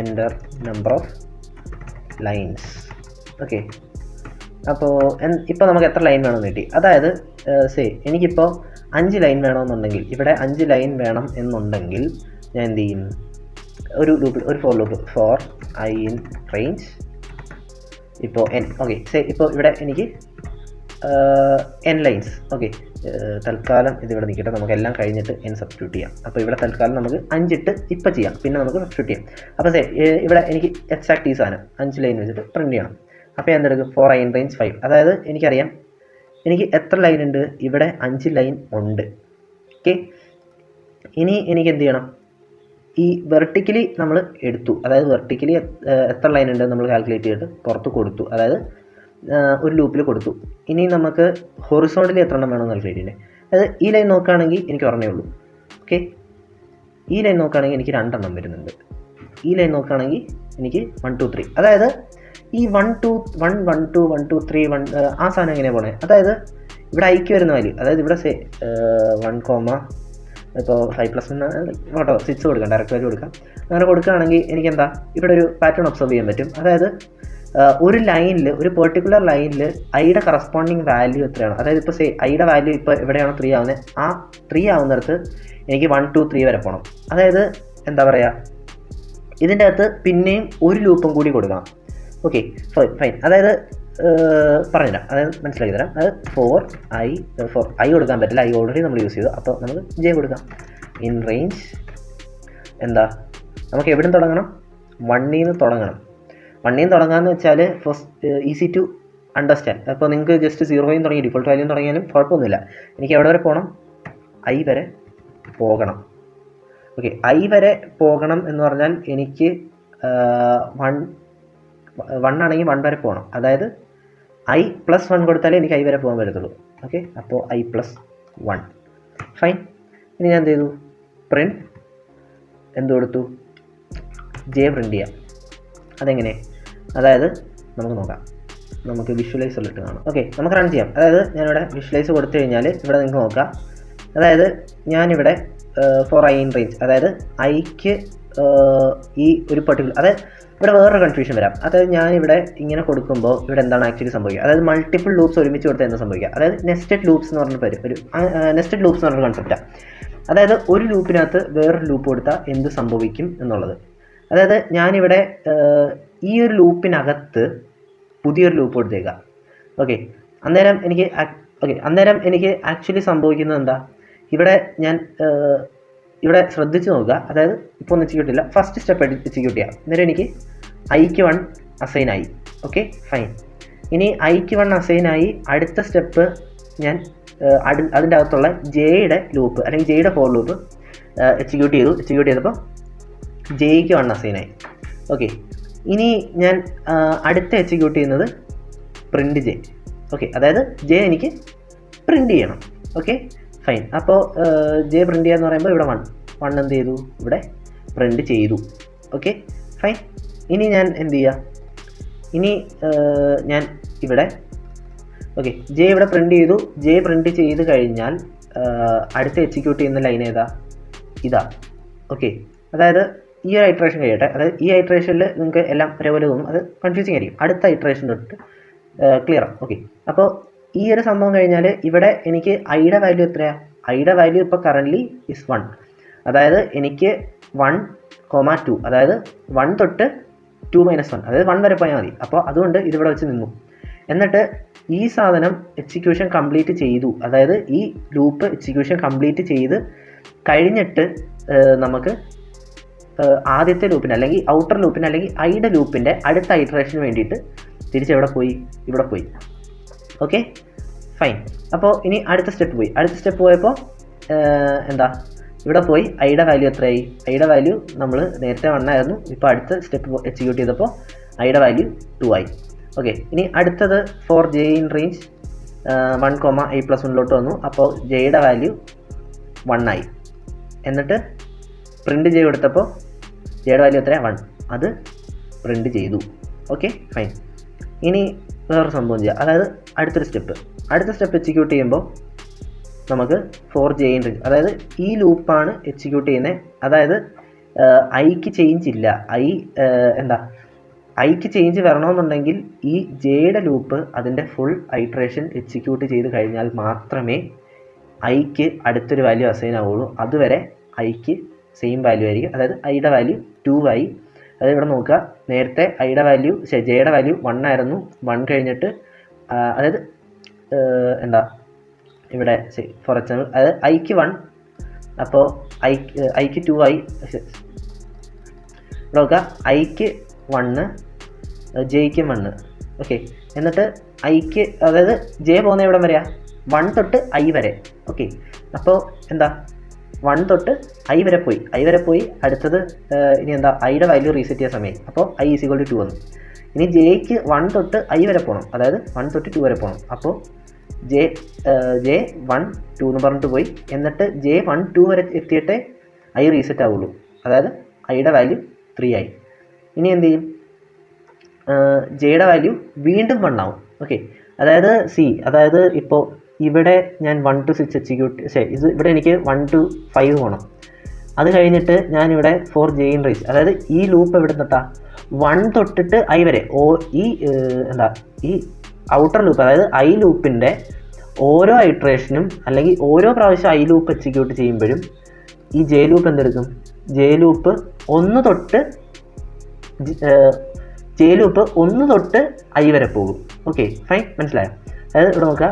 enter number of lines. Okay, അപ്പോൾ ഇപ്പോൾ നമുക്ക് എത്ര ലൈൻ വേണമെന്ന് കിട്ടി. അതായത് എനിക്കിപ്പോൾ 5 ലൈൻ വേണമെന്നുണ്ടെങ്കിൽ, ഇവിടെ 5 ലൈൻ വേണം എന്നുണ്ടെങ്കിൽ ഞാൻ എന്ത് ചെയ്യും, ഒരു for loop for I in range ഇപ്പോൾ n. ഓക്കെ, ഇപ്പോൾ ഇവിടെ എനിക്ക് n ലൈൻസ്. ഓക്കെ, തൽക്കാലം ഇതിവിടെ നിൽക്കട്ടെ, നമുക്കെല്ലാം കഴിഞ്ഞിട്ട് n സബ്സ്റ്റിറ്റ്യൂട്ട് ചെയ്യാം. അപ്പോൾ ഇവിടെ തൽക്കാലം നമുക്ക് 5 ഇട്ട് ഇപ്പോൾ ചെയ്യാം, പിന്നെ നമുക്ക് സബ്സ്റ്റിറ്റ്യൂട്ട് ചെയ്യാം. അപ്പോൾ ഇവിടെ എനിക്ക് എക്സാക്ട് ഈ സാധനം 5 ലൈൻ വെച്ചിട്ട് പ്രിൻറ്റ് ചെയ്യണം. അപ്പോൾ ഞാൻ എന്തെടുക്കും, 4 I in range 5. അതായത് എനിക്കറിയാം എനിക്ക് എത്ര ലൈൻ ഉണ്ട്, ഇവിടെ 5 ലൈൻ ഉണ്ട്. ഓക്കെ, ഇനി എനിക്ക് എന്ത് ചെയ്യണം, ഈ വെർട്ടിക്കലി നമ്മൾ എടുത്തു. അതായത് വെർട്ടിക്കലി എത്ര ലൈൻ ഉണ്ട് നമ്മൾ കാൽക്കുലേറ്റ് ചെയ്തിട്ട് പുറത്ത് കൊടുത്തു, അതായത് ഒരു ലൂപ്പിൽ കൊടുത്തു. ഇനി നമുക്ക് ഹൊറിസോണ്ടലി എത്ര എണ്ണം വേണമെന്ന് കാൽക്കുലേറ്റ് ചെയ്യണ്ടേ. അതായത് ഈ ലൈൻ നോക്കുകയാണെങ്കിൽ എനിക്ക് പറഞ്ഞേ ഉള്ളൂ. ഓക്കെ, ഈ ലൈൻ നോക്കുകയാണെങ്കിൽ എനിക്ക് 2 എണ്ണം വരുന്നുണ്ട്. ഈ ലൈൻ നോക്കുകയാണെങ്കിൽ എനിക്ക് 1 2 3. അതായത് ഈ 1 2 1 1 2 1 2 3 1 ആ സാധനം എങ്ങനെയാണ് പോണേ. അതായത് ഇവിടെ ഐക്ക് വരുന്ന വാല്യൂ, അതായത് ഇവിടെ 1, ഇപ്പോൾ 5+1 കേട്ടോ 6 കൊടുക്കാം, ഡയറക്റ്റ് വാല്യൂ കൊടുക്കാം. അങ്ങനെ കൊടുക്കുകയാണെങ്കിൽ എനിക്കെന്താ ഇവിടെ ഒരു പാറ്റേൺ ഒബ്സർവ് ചെയ്യാൻ പറ്റും. അതായത് ഒരു ലൈനിൽ, ഒരു പെർട്ടിക്കുലർ ലൈനിൽ ഐയുടെ കറസ്പോണ്ടിങ് വാല്യൂ എത്രയാണ്. അതായത് ഇപ്പോൾ ഐയുടെ വാല്യൂ ഇപ്പോൾ എവിടെയാണോ 3 ആവുന്നത്, ആ 3 ആവുന്നിടത്ത് എനിക്ക് 1 2 3 വരെ പോകണം. അതായത് എന്താ പറയുക, ഇതിൻ്റെ അകത്ത് പിന്നെയും ഒരു ലൂപ്പും കൂടി കൊടുക്കണം. Okay, fine. അതായത് പറഞ്ഞുതരാം, അതായത് മനസ്സിലാക്കി തരാം. അത് 4 I കൊടുക്കാൻ പറ്റില്ല, I ഓൾറെഡി നമ്മൾ യൂസ് ചെയ്തു. അപ്പോൾ നമുക്ക് j കൊടുക്കാം. ഇൻ റേഞ്ച് എന്താ, നമുക്ക് എവിടെ നിന്ന് തുടങ്ങണം, 1 നിന്ന് തുടങ്ങണം. 1 നിന്ന് തുടങ്ങാമെന്ന് വെച്ചാൽ ഫസ്റ്റ് ഈസി ടു അണ്ടർസ്റ്റാൻഡ്. അപ്പോൾ നിങ്ങൾക്ക് ജസ്റ്റ് 0 തുടങ്ങി ഡിഫോൾട്ട് വാല്യൂ തുടങ്ങിയാലും കുഴപ്പമൊന്നുമില്ല. എനിക്ക് എവിടെ വരെ പോകണം, I വരെ പോകണം. ഓക്കെ, I വരെ പോകണം എന്ന് പറഞ്ഞാൽ എനിക്ക് 1 ആണെങ്കിൽ 1 വരെ പോകണം. അതായത് I+1 കൊടുത്താലേ എനിക്ക് I വരെ പോകാൻ പറ്റത്തുള്ളൂ. ഓക്കെ, അപ്പോൾ I+1 ഫൈൻ. ഇനി ഞാൻ എന്ത് ചെയ്തു, പ്രിൻറ്റ് എന്ത് കൊടുത്തു, j പ്രിൻറ്റ് ചെയ്യാം. അതെങ്ങനെ, അതായത് നമുക്ക് നോക്കാം, നമുക്ക് വിഷ്വലൈസറിലിട്ട് കാണാം. ഓക്കെ, നമുക്ക് റൺ ചെയ്യാം. അതായത് ഞാനിവിടെ വിഷ്വലൈസ് കൊടുത്തു കഴിഞ്ഞാൽ ഇവിടെ നിങ്ങൾക്ക് നോക്കാം. അതായത് ഞാനിവിടെ ഫോർ I in range, അതായത് ഐക്ക് ഈ ഒരു പെർട്ടിക്കുലർ, അതായത് ഇവിടെ വേറൊരു കൺഫ്യൂഷൻ വരാം. അതായത് ഞാനിവിടെ ഇങ്ങനെ കൊടുക്കുമ്പോൾ ഇവിടെ എന്താണ് ആക്ച്വലി സംഭവിക്കുക, അതായത് മൾട്ടിപ്പിൾ ലൂപ്സ് ഒരുമിച്ച് കൊടുത്താൽ എന്താ സംഭവിക്കുക. അതായത് നെസ്റ്റഡ് ലൂപ്സ് എന്ന് പറഞ്ഞ നെസ്റ്റഡ് ലൂപ്സ് എന്ന് പറഞ്ഞൊരു കൺസെപ്റ്റാണ്. അതായത് ഒരു ലൂപ്പിനകത്ത് വേറൊരു ലൂപ്പ് കൊടുത്താൽ എന്ത് സംഭവിക്കും എന്നുള്ളത്. അതായത് ഞാനിവിടെ ഈ ഒരു ലൂപ്പിനകത്ത് പുതിയൊരു ലൂപ്പ് കൊടുത്തേക്കാം. ഓക്കെ, അന്നേരം എനിക്ക് ആക്ച്വലി സംഭവിക്കുന്നത് എന്താ, ഇവിടെ ഞാൻ ഇവിടെ ശ്രദ്ധിച്ച് നോക്കുക. അതായത് ഇപ്പോൾ ഒന്നും എക്സിക്യൂട്ട് ഇല്ല, ഫസ്റ്റ് സ്റ്റെപ്പ് എക്സിക്യൂട്ട് ചെയ്യാം. അന്നേരം എനിക്ക് ഐക്ക് 1 അസൈൻ ആയി. Okay, fine. ഇനി ഐക്ക് 1 അസൈൻ ആയി, അടുത്ത സ്റ്റെപ്പ് ഞാൻ അതിൻ്റെ അകത്തുള്ള ജെയുടെ ലൂപ്പ് അല്ലെങ്കിൽ ജെയുടെ ഫോർ ലൂപ്പ് എക്സിക്യൂട്ട് ചെയ്തപ്പോൾ ജെയ്ക്ക് 1 അസൈൻ ആയി. ഓക്കെ, ഇനി ഞാൻ അടുത്ത എക്സിക്യൂട്ട് ചെയ്യുന്നത് പ്രിൻറ്റ് ജെ. ഓക്കെ, അതായത് ജെ എനിക്ക് പ്രിൻറ്റ് ചെയ്യണം. Okay, fine. അപ്പോൾ ജെ പ്രിൻറ്റ് ചെയ്യാന്ന് പറയുമ്പോൾ ഇവിടെ 1 എന്ത് ചെയ്തു, ഇവിടെ പ്രിൻറ്റ് ചെയ്തു. Okay, fine. ഇനി ഞാൻ എന്ത് ചെയ്യുക, ഇനി ഞാൻ ഇവിടെ ജെ ഇവിടെ പ്രിൻറ്റ് ചെയ്തു. ജെ പ്രിൻറ്റ് ചെയ്ത് കഴിഞ്ഞാൽ അടുത്ത എക്സിക്യൂട്ട് ചെയ്യുന്ന ലൈൻ ഏതാ, ഇതാ. ഓക്കെ, അതായത് ഈ ഒരു ഐട്രേഷൻ കഴിയട്ടെ. അതായത് ഈ ഐട്രേഷനിൽ നിങ്ങൾക്ക് എല്ലാം ഒരേപോലെ തോന്നും, അത് കൺഫ്യൂസിങ് ആയിരിക്കും. അടുത്ത ഐട്രേഷൻ തൊട്ട് ക്ലിയർ ആവും. ഓക്കെ, അപ്പോൾ ഈ ഒരു സംഭവം കഴിഞ്ഞാൽ ഇവിടെ എനിക്ക് ഐയുടെ വാല്യൂ എത്രയാണ്, ഐയുടെ വാല്യൂ ഇപ്പോൾ കറൻ്റ്ലി ഇസ് 1. അതായത് എനിക്ക് 1, 2, അതായത് 1 തൊട്ട് 2 - 1, അതായത് 1 വരെ പോയാൽ മതി. അപ്പോൾ അതുകൊണ്ട് ഇതിവിടെ വെച്ച് നിന്നു. എന്നിട്ട് ഈ സാധനം എക്സിക്യൂഷൻ കംപ്ലീറ്റ് ചെയ്തു. അതായത് ഈ ലൂപ്പ് എക്സിക്യൂഷൻ കംപ്ലീറ്റ് ചെയ്ത് കഴിഞ്ഞിട്ട് നമുക്ക് ആദ്യത്തെ ലൂപ്പിന് അല്ലെങ്കിൽ ഔട്ടർ ലൂപ്പിന് അല്ലെങ്കിൽ ഐയുടെ ലൂപ്പിൻ്റെ അടുത്ത ഐറ്ററേഷന് വേണ്ടിയിട്ട് തിരിച്ചെവിടെ പോയി, ഇവിടെ പോയി. Okay fine. അപ്പോൾ ഇനി അടുത്ത സ്റ്റെപ്പ് പോയപ്പോൾ എന്താ ഇവിടെ പോയി ഐയുടെ വാല്യൂ എത്രയായി? ഐയുടെ വാല്യൂ നമ്മൾ നേരത്തെ 1 ആയിരുന്നു. ഇപ്പോൾ അടുത്ത സ്റ്റെപ്പ് എക്സിക്യൂട്ട് ചെയ്തപ്പോൾ ഐയുടെ വാല്യൂ 2 ആയി. ഓക്കെ, ഇനി അടുത്തത് four Jae In range 1, i+1 വന്നു. അപ്പോൾ ജെയുടെ വാല്യൂ 1 ആയി. എന്നിട്ട് പ്രിൻ്റ് ജെ കൊടുത്തപ്പോൾ ജെയുടെ വാല്യൂ എത്രയാണ്? 1. അത് പ്രിൻ്റ് ചെയ്തു. Okay fine. ഇനി വേറൊരു സംഭവം ചെയ്യാം. അതായത് അടുത്ത സ്റ്റെപ്പ് എക്സിക്യൂട്ട് ചെയ്യുമ്പോൾ നമുക്ക് ഫോർ ജെ ഇൻ റേഞ്ച്, അതായത് ഈ ലൂപ്പാണ് എക്സിക്യൂട്ട് ചെയ്യുന്നത്. അതായത് ഐക്ക് ചേഞ്ച് ഇല്ല. ഐക്ക് ചേഞ്ച് വരണമെന്നുണ്ടെങ്കിൽ ഈ ജെയുടെ ലൂപ്പ് അതിൻ്റെ ഫുൾ ഐട്രേഷൻ എക്സിക്യൂട്ട് ചെയ്ത് കഴിഞ്ഞാൽ മാത്രമേ ഐക്ക് അടുത്തൊരു വാല്യൂ അസൈൻ ആവുള്ളൂ. അതുവരെ ഐക്ക് സെയിം വാല്യൂ ആയിരിക്കും. അതായത് ഐയുടെ വാല്യൂ 2 ആയി. അതായത് ഇവിടെ നോക്കുക, നേരത്തെ ജെയുടെ വാല്യൂ 1 ആയിരുന്നു. 1 കഴിഞ്ഞിട്ട് അതായത് ഇവിടെ ഫോർ എക്സാമ്പിൾ അതായത് ഐക്ക് 1, അപ്പോൾ ഐക്ക് 2 ആയി. ഇവിടെ നോക്കുക, ഐക്ക് 1, ജെയ്ക്കും 1. ഓക്കെ, എന്നിട്ട് ഐക്ക് അതായത് ജെ പോകുന്ന എവിടെ വരെയാ? 1 തൊട്ട് ഐ വരെ. ഓക്കെ, അപ്പോൾ 1 തൊട്ട് ഐ വരെ പോയി. അടുത്തത് ഇനി ഐയുടെ വാല്യൂ റീസെറ്റ് ചെയ്യാൻ സമയം. അപ്പോൾ ഐ = 2 വന്നു. ഇനി ജെയ്ക്ക് 1 തൊട്ട് ഐ വരെ പോകണം. അതായത് 1 തൊട്ട് 2 വരെ പോകണം. അപ്പോൾ ജെ 1 2 എന്ന് പറഞ്ഞിട്ട് പോയി. എന്നിട്ട് ജെ 1 2 വരെ എത്തിയിട്ടേ ഐ റീസെറ്റ് ആവുള്ളൂ. അതായത് ഐയുടെ വാല്യൂ 3 ആയി. ഇനി എന്ത് ചെയ്യും? ജെയുടെ വാല്യൂ വീണ്ടും 1 ആവും. ഓക്കെ, അതായത് ഇപ്പോൾ ഇവിടെ ഞാൻ 1 to 6 എക്സിക്യൂട്ട് ഇവിടെ എനിക്ക് 1 to 5 പോകണം. അത് കഴിഞ്ഞിട്ട് ഞാനിവിടെ ഫോർ ജെ ഇൻ റേഞ്ച്, അതായത് ഈ ലൂപ്പ് എവിടെ നിന്നിട്ടാ 1 തൊട്ടിട്ട് ഐ വരെ ഈ ഔട്ടർ ലൂപ്പ്, അതായത് ഐ ലൂപ്പിൻ്റെ ഓരോ ഐട്രേഷനും അല്ലെങ്കിൽ ഓരോ പ്രാവശ്യം ഐ ലൂപ്പ് എക്സിക്യൂട്ട് ചെയ്യുമ്പോഴും ഈ ജെ ലൂപ്പ് എന്തെടുക്കും? ജെ ലൂപ്പ് 1 തൊട്ട് ഐ വരെ പോകും. ഓക്കെ ഫൈൻ, മനസ്സിലായോ? അതായത് ഇവിടെ നോക്കുക,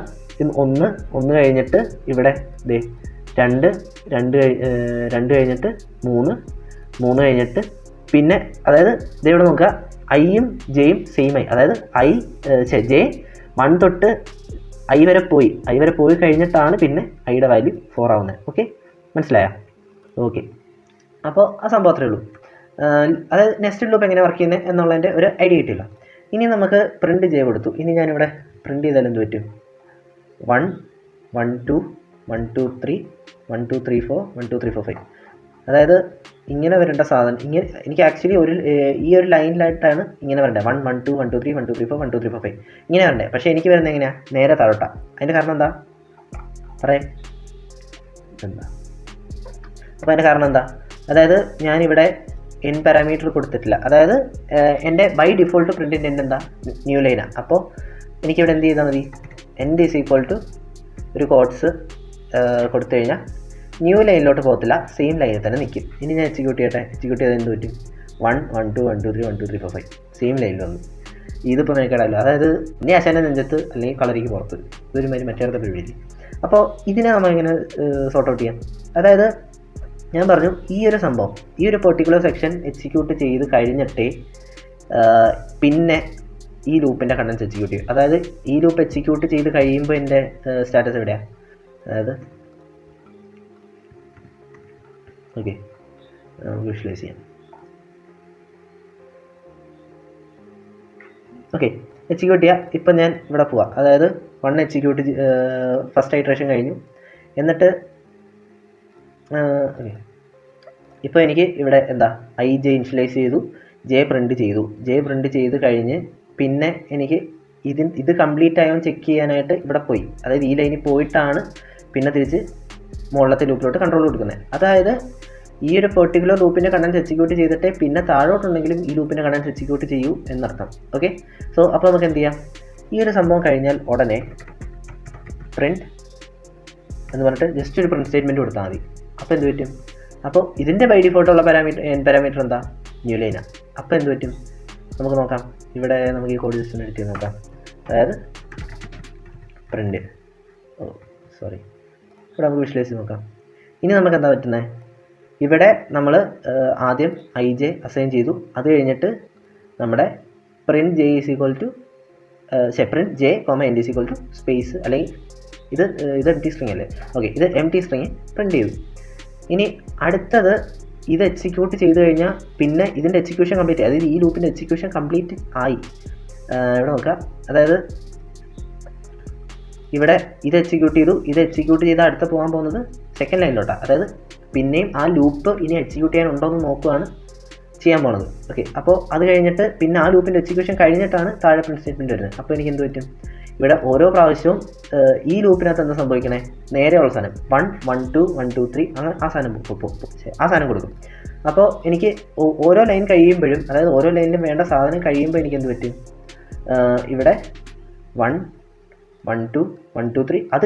1 കഴിഞ്ഞിട്ട് ഇവിടെ 2 കഴിഞ്ഞിട്ട് 3 കഴിഞ്ഞിട്ട് പിന്നെ അതായത് ഇവിടെ നോക്കുക, ഐയും ജെയും സെയിം ആയി. അതായത് ജെ 1 തൊട്ട് ഐ വരെ പോയി കഴിഞ്ഞിട്ടാണ് പിന്നെ ഐയുടെ വാല്യൂ 4 ആവുന്നത്. ഓക്കെ മനസ്സിലായോ? ഓക്കെ, അപ്പോൾ ആ സംഭവം അത്രേ ഉള്ളൂ. അതായത് നെക്സ്റ്റ് ലൂപ്പ് എങ്ങനെ വർക്ക് ചെയ്യുന്നത് എന്നുള്ളതിൻ്റെ ഒരു ഐഡിയ കിട്ടില്ല. ഇനി നമുക്ക് പ്രിൻറ്റ് ജെ കൊടുത്തു. ഇനി ഞാനിവിടെ പ്രിൻറ്റ് ചെയ്താൽ എന്ത് പറ്റും? 1 1 2 1 2 3 1 2 3 4 1 2 3 4 5. അതായത് ഇങ്ങനെ വരേണ്ട സാധനം എനിക്ക് ആക്ച്വലി ഈ ഒരു ലൈനിലായിട്ടാണ് ഇങ്ങനെ വരേണ്ടത്. 1 1 2 1 2 3 1 2 3 4 1 2 3 4 5 ഇങ്ങനെ വരണ്ടേ. പക്ഷേ എനിക്ക് വരുന്നത് എങ്ങനെയാണ്? നേരെ താഴോട്ടാണ്. അതിൻ്റെ കാരണം എന്താ? അപ്പോൾ അതിൻ്റെ കാരണം എന്താ? അതായത് ഞാനിവിടെ n പാരാമീറ്റർ കൊടുത്തിട്ടില്ല. അതായത് എൻ്റെ ബൈ ഡിഫോൾട്ട് പ്രിൻറ്റിൻ്റെ എന്താ? ന്യൂ ലൈനാണ്. അപ്പോൾ എനിക്കിവിടെ എന്ത് ചെയ്താൽ മതി? n = ഒരു കോഡ്സ് കൊടുത്തു കഴിഞ്ഞാൽ ന്യൂ ലൈനിലോട്ട് പോകത്തില്ല, സെയിം ലൈനിൽ തന്നെ നിൽക്കും. ഇനി ഞാൻ എക്സിക്യൂട്ട് ചെയ്താൽ എന്ത് പറ്റും? 1 1 2 1 2 3 1 2 3 4 5 സെയിം ലൈനിൽ വന്നു. ഇതിപ്പോൾ നിനക്കടല്ലോ. അതായത് ഇനി ആശാൻ്റെ നെഞ്ചത്ത് അല്ലെങ്കിൽ കളറിക്ക് പുറത്ത് ഇതൊരുമാതിരി മറ്റേടത്തെ പരിപാടി. അപ്പോൾ ഇതിനെ നമ്മളിങ്ങനെ സോർട്ട് ഔട്ട് ചെയ്യാം. അതായത് ഞാൻ പറഞ്ഞു, ഈ ഒരു പെർട്ടിക്കുലർ സെക്ഷൻ എക്സിക്യൂട്ട് ചെയ്ത് കഴിഞ്ഞിട്ടേ പിന്നെ ഈ ലൂപ്പിൻ്റെ കണ്ടൻസ് എക്സിക്യൂട്ട് ചെയ്യും. അതായത് ഈ ലൂപ്പ് എക്സിക്യൂട്ട് ചെയ്ത് കഴിയുമ്പോൾ എൻ്റെ സ്റ്റാറ്റസ് എവിടെയാണ്? അതായത് ഓക്കെ, വിഷ്വലൈസ് ചെയ്യാം. ഓക്കെ, എക്സിക്യൂട്ട് ചെയ്യാം. ഇപ്പം ഞാൻ ഇവിടെ പോവാം. അതായത് 1 എക്സിക്യൂട്ട് ഫസ്റ്റ് ഐട്രേഷൻ കഴിഞ്ഞു. എന്നിട്ട് ഓക്കെ, ഇപ്പോൾ എനിക്ക് ഇവിടെ ഐ ജെ ഇനിഷ്യലൈസ് ചെയ്തു, ജെ പ്രിൻറ്റ് ചെയ്ത് കഴിഞ്ഞ് പിന്നെ എനിക്ക് ഇത് കംപ്ലീറ്റ് ആയോ ചെക്ക് ചെയ്യാനായിട്ട് ഇവിടെ പോയി. അതായത് ഈ ലൈനിൽ പോയിട്ടാണ് പിന്നെ തിരിച്ച് മുകളിലത്തെ ലൂപ്പിലോട്ട് കൺട്രോൾ കൊടുക്കുന്നത്. അതായത് ഈ ഒരു പെർട്ടിക്കുലർ ലൂപ്പിൻ്റെ കണ്ടൻസ് എക്സിക്യൂട്ട് ചെയ്തിട്ട് പിന്നെ താഴോട്ടുണ്ടെങ്കിലും ഈ ലൂപ്പിൻ്റെ കണ്ടൻസ് എക്സിക്യൂട്ട് ചെയ്യൂ എന്നർത്ഥം. ഓക്കെ, സോ അപ്പോൾ നമുക്ക് എന്ത് ചെയ്യാം? ഈ ഒരു സംഭവം കഴിഞ്ഞാൽ ഉടനെ പ്രിൻറ്റ് എന്ന് പറഞ്ഞിട്ട് ജസ്റ്റ് ഒരു പ്രിൻറ്റ് സ്റ്റേറ്റ്മെൻറ്റ് കൊടുത്താൽ മതി. അപ്പോൾ എന്ത് പറ്റും? അപ്പോൾ ഇതിൻ്റെ ബൈ ഡിഫോൾട്ടുള്ള പാരാമീറ്റർ എന്താ? ന്യൂ ലൈനാണ്. അപ്പോൾ എന്ത് പറ്റും? നമുക്ക് നോക്കാം. ഇവിടെ നമുക്ക് ഈ കോഡ് ജസ്റ്റ് എഡിറ്റ് ചെയ്ത് നോക്കാം. അതായത് പ്രിൻറ്റ് ഇവിടെ നമുക്ക് വിഷ്വലൈസ് നോക്കാം. ഇനി നമുക്ക് എന്താ പറ്റുന്നത്, ഇവിടെ നമ്മൾ ആദ്യം ij അസൈൻ ചെയ്തു. അത് കഴിഞ്ഞിട്ട് നമ്മുടെ print j is equal to print j n is equal to space, അല്ലെങ്കിൽ ഇത് എം ടി സ്ട്രിങ് അല്ലേ, ഓക്കെ, ഇത് എം ടി സ്ട്രിങ് പ്രിൻറ്റ് ചെയ്തു. ഇനി അടുത്തത് ഇത് എക്സിക്യൂട്ട് ചെയ്ത് കഴിഞ്ഞാൽ പിന്നെ ഇതിൻ്റെ എക്സിക്യൂഷൻ കംപ്ലീറ്റ്, അതായത് ഈ ലൂപ്പിൻ്റെ എക്സിക്യൂഷൻ കംപ്ലീറ്റ് ആയി. ഇവിടെ നോക്കുക, അതായത് ഇവിടെ ഇത് എക്സിക്യൂട്ട് ചെയ്തു, ഇത് എക്സിക്യൂട്ട് ചെയ്താൽ അടുത്ത പോകാൻ പോകുന്നത് സെക്കൻഡ് ലൈനിലോട്ടാണ്. അതായത് പിന്നെയും ആ ലൂപ്പ് ഇനി എക്സിക്യൂട്ട് ചെയ്യാനുണ്ടോ എന്ന് നോക്കുകയാണ് ചെയ്യാൻ പോണത്. ഓക്കെ, അപ്പോൾ അത് കഴിഞ്ഞിട്ട് പിന്നെ ആ ലൂപ്പിൻ്റെ എക്സിക്യൂഷൻ കഴിഞ്ഞിട്ടാണ് താഴെ പ്രിന്റ് സ്റ്റേറ്റ്മെൻറ്റ് വരുന്നത്. അപ്പോൾ എനിക്ക് എന്ത് പറ്റും, ഇവിടെ ഓരോ പ്രാവശ്യവും ഈ ലൂപ്പിനകത്ത് എന്താ സംഭവിക്കണേ, നേരെയുള്ള സാധനം 1 1 2 1 2 3 അങ്ങനെ ആ സാധനം കൊടുക്കും. അപ്പോൾ എനിക്ക് ഓരോ ലൈൻ കഴിയുമ്പോഴും, അതായത് ഓരോ ലൈനിലും വേണ്ട സാധനം കഴിയുമ്പോൾ എനിക്ക് എന്ത് പറ്റും, ഇവിടെ 1 1 2 1 2 3 അത്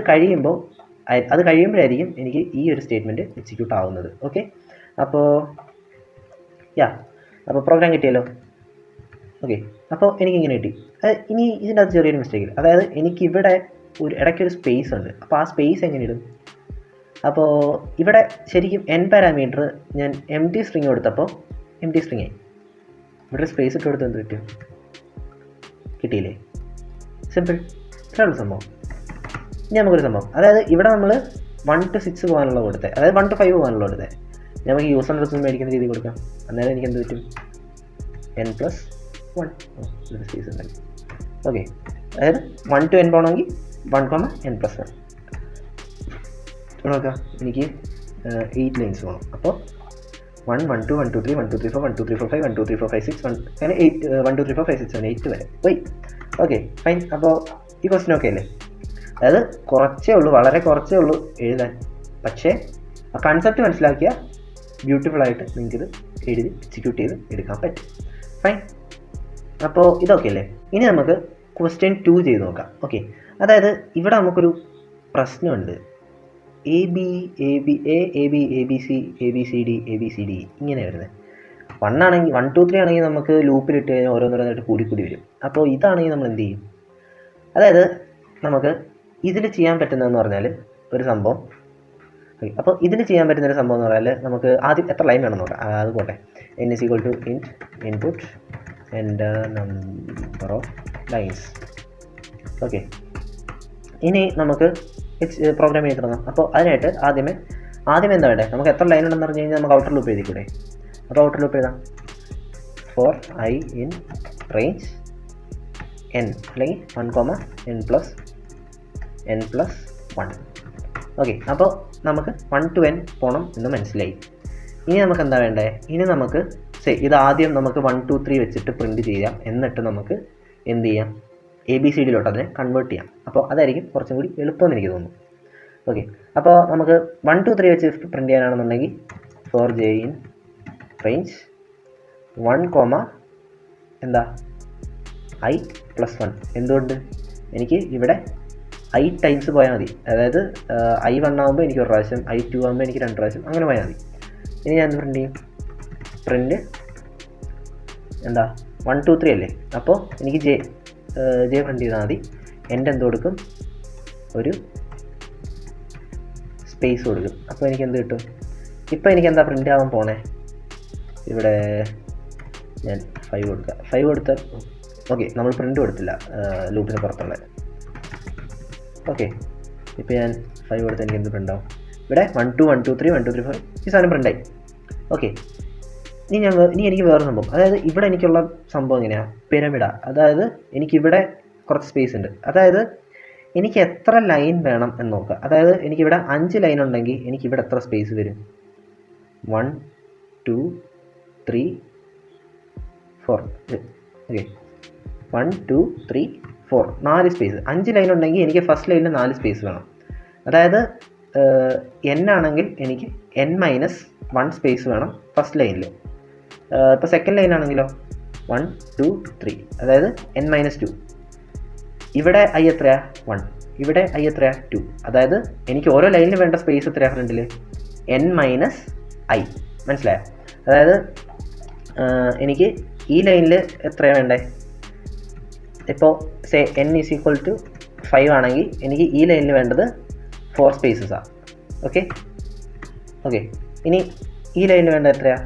കഴിയുമ്പോഴായിരിക്കും എനിക്ക് ഈ ഒരു സ്റ്റേറ്റ്മെൻറ്റ് എക്സിക്യൂട്ട് ആവുന്നത്. ഓക്കെ, അപ്പോൾ അപ്പോൾ പ്രോഗ്രാം കിട്ടിയല്ലോ. ഓക്കെ, അപ്പോൾ എനിക്കിങ്ങനെ കിട്ടി. ഇനി ഇതിൻ്റെ അകത്ത് ചെറിയൊരു മിസ്റ്റേക്ക്, അതായത് എനിക്കിവിടെ ഇടയ്ക്കൊരു സ്പേസ് ഉണ്ട്. അപ്പോൾ ആ സ്പേസ് എങ്ങനെ ഇടും, അപ്പോൾ ഇവിടെ ശരിക്കും n പാരാമീറ്റർ ഞാൻ എം ടി സ്ട്രിങ് കൊടുത്തപ്പോൾ എം ടി സ്ട്രിങ് ആയി. ഇവിടെ സ്പേസ് ഇട്ട് കൊടുത്ത് എന്ത് പറ്റും, കിട്ടിയില്ലേ, സിമ്പിൾ, ഇത്രയുള്ള സംഭവം. ഇനി നമുക്കൊരു സംഭവം, അതായത് ഇവിടെ നമ്മൾ 1 to 6 പോകാനുള്ള കൊടുത്തത്, അതായത് 1 to 5 പോകാനുള്ള കൊടുത്തത് നമുക്ക് യൂസർ റിസൾട്ട് മേടിക്കുന്ന രീതി കൊടുക്കാം. അന്നേരം എനിക്ക് എന്ത് പറ്റും, n+1 സ്പേസ് ഉണ്ടെങ്കിൽ. ഓക്കെ, അതായത് 1 to n പോകണമെങ്കിൽ 1,n+1 നോക്കാം. എനിക്ക് 8 ലൈൻസ് പോകണം. അപ്പോൾ 1 1 2 1 2 3 1 2 3 4 1 2 3 4 5 1 2 3 4 5 6 അങ്ങനെ 8 1 2 3 4 5 6 7 8 വരെ പോയി. Okay, fine. അപ്പോൾ ഈ ക്വസ്റ്റ്യൻ ഓക്കെ അല്ലേ? അതായത് വളരെ കുറച്ചേ ഉള്ളൂ എഴുതാൻ, പക്ഷേ ആ കൺസെപ്റ്റ് മനസ്സിലാക്കിയാൽ ബ്യൂട്ടിഫുള്ളായിട്ട് നിങ്ങൾക്കിത് എഴുതി എക്സിക്യൂട്ട് ചെയ്ത് എടുക്കാൻ പറ്റും. ഫൈൻ, അപ്പോൾ ഇതൊക്കെ അല്ലേ. ഇനി നമുക്ക് ക്വസ്റ്റ്യൻ 2 ചെയ്ത് നോക്കാം. ഓക്കെ, അതായത് ഇവിടെ നമുക്കൊരു പ്രശ്നമുണ്ട്. A B A B C ഇങ്ങനെ വരുന്നത്. 1 ആണെങ്കിൽ 1 2 3 ആണെങ്കിൽ നമുക്ക് ലൂപ്പിലിട്ട് കഴിഞ്ഞാൽ ഓരോന്നോരോന്നായിട്ട് കൂടി വരും. അപ്പോൾ ഇതാണെങ്കിൽ നമ്മൾ എന്ത് ചെയ്യും, അതായത് നമുക്ക് ഇതിൽ ചെയ്യാൻ പറ്റുന്നതെന്ന് പറഞ്ഞാൽ ഒരു സംഭവം. അപ്പോൾ ഇതിൽ ചെയ്യാൻ പറ്റുന്നൊരു സംഭവം എന്ന് പറഞ്ഞാൽ നമുക്ക് ആദ്യം എത്ര ലൈൻ വേണം നോക്കാം. അത് പോട്ടെ, n is equal to int input and number of lines. Okay, ഇനി നമുക്ക് പ്രോഗ്രാം എഴുതി തുടങ്ങാം. അപ്പോൾ അതിനായിട്ട് ആദ്യം എന്താ വേണ്ടേ, നമുക്ക് എത്ര ലൈൻ ഉണ്ടെന്ന് പറഞ്ഞു കഴിഞ്ഞാൽ നമുക്ക് ഔട്ടർ ലൂപ്പ് എഴുതിക്കൂടെ. അപ്പോൾ ഔട്ടർ ലൂപ്പ് എഴുതാം, for I in range n അല്ലെങ്കിൽ 1,n+1. ഓക്കെ, അപ്പോൾ നമുക്ക് 1 to n പോകണം എന്ന് മനസ്സിലായി. ഇനി നമുക്ക് എന്താ വേണ്ടേ, ഇനി നമുക്ക് ഇത് ആദ്യം നമുക്ക് 1 2 3 വെച്ചിട്ട് പ്രിൻറ്റ് ചെയ്യാം. എന്നിട്ട് നമുക്ക് എന്ത് ചെയ്യാം, ABCDയിലോട്ട് അതിനെ കൺവേർട്ട് ചെയ്യാം. അപ്പോൾ അതായിരിക്കും കുറച്ചും കൂടി എളുപ്പമെന്ന് എനിക്ക് തോന്നുന്നു. ഓക്കെ, അപ്പോൾ നമുക്ക് 1 2 3 വെച്ച് print ചെയ്യാനാണെന്നുണ്ടെങ്കിൽ for j in range 1, i+1. എന്തുകൊണ്ട്, എനിക്ക് ഇവിടെ i ടൈംസ് പോയാൽ മതി. അതായത് i1 ആകുമ്പോൾ എനിക്ക് ഒരു പ്രാവശ്യം, i2 ആകുമ്പോൾ എനിക്ക് 2 പ്രാവശ്യം, അങ്ങനെ പോയാൽ മതി. ഇനി ഞാൻ പ്രിൻറ്റ് ചെയ്യും, പ്രിൻറ്റ് 1 2 3 അല്ലേ. അപ്പോൾ എനിക്ക് j പ്രിൻറ്റ് ചെയ്താൽ മതി. എൻ്റെ എന്ത് കൊടുക്കും, ഒരു സ്പേസ് കൊടുക്കും. അപ്പോൾ എനിക്ക് എന്ത് കിട്ടും, ഇപ്പോൾ എനിക്ക് എന്താ പ്രിൻ്റ് ആവാൻ പോണേ, ഇവിടെ ഞാൻ 5 കൊടുക്കുക. 5 കൊടുത്താൽ ഓക്കെ, നമ്മൾ പ്രിൻ്റ് കൊടുത്തില്ല ലൂപ്പിന് പുറത്തുള്ള. ഓക്കെ, ഇപ്പോൾ ഞാൻ 5 കൊടുത്താൽ എനിക്ക് എന്ത് പ്രിൻ്റ് ആവും, ഇവിടെ 1 2 1 2 3 1 2 3 4 ഈ സാധനം പ്രിൻ്റായി. ഓക്കെ, ഇനി എനിക്ക് വേറെ സംഭവം, അതായത് ഇവിടെ എനിക്കുള്ള സംഭവം എങ്ങനെയാണ്, പിരമിഡ. അതായത് എനിക്കിവിടെ കുറച്ച് സ്പേസ് ഉണ്ട്. അതായത് എനിക്ക് എത്ര ലൈൻ വേണം എന്ന് നോക്കുക. അതായത് എനിക്കിവിടെ 5 ലൈൻ ഉണ്ടെങ്കിൽ എനിക്കിവിടെ എത്ര സ്പേസ് വരും, 1 2 3 4. Okay, 1 2 3 4 4 space. 5 ലൈൻ ഉണ്ടെങ്കിൽ എനിക്ക് ഫസ്റ്റ് ലൈനിൽ 4 സ്പേസ് വേണം. അതായത് n ആണെങ്കിൽ എനിക്ക് n-1 സ്പേസ് വേണം ഫസ്റ്റ് ലൈനിൽ. ഇപ്പോൾ സെക്കൻഡ് ലൈൻ ആണെങ്കിലോ 1 2 3, അതായത് n-2. ഇവിടെ i എത്രയാ, 1. ഇവിടെ i എത്രയാ, 2. അതായത് എനിക്ക് ഓരോ ലൈനിൽ വേണ്ട സ്പേസ് എത്രയാ ഫ്രണ്ടിൽ, n-i. മനസ്സിലായോ? അതായത് എനിക്ക് ഈ ലൈനിൽ എത്രയാണ് വേണ്ടേ, ഇപ്പോൾ n is equal to 5 ആണെങ്കിൽ എനിക്ക് ഈ ലൈനിൽ വേണ്ടത് 4 സ്പേസസാണ്. ഓക്കെ, ഓക്കെ, ഇനി ഈ ലൈനിൽ വേണ്ട എത്രയാണ്?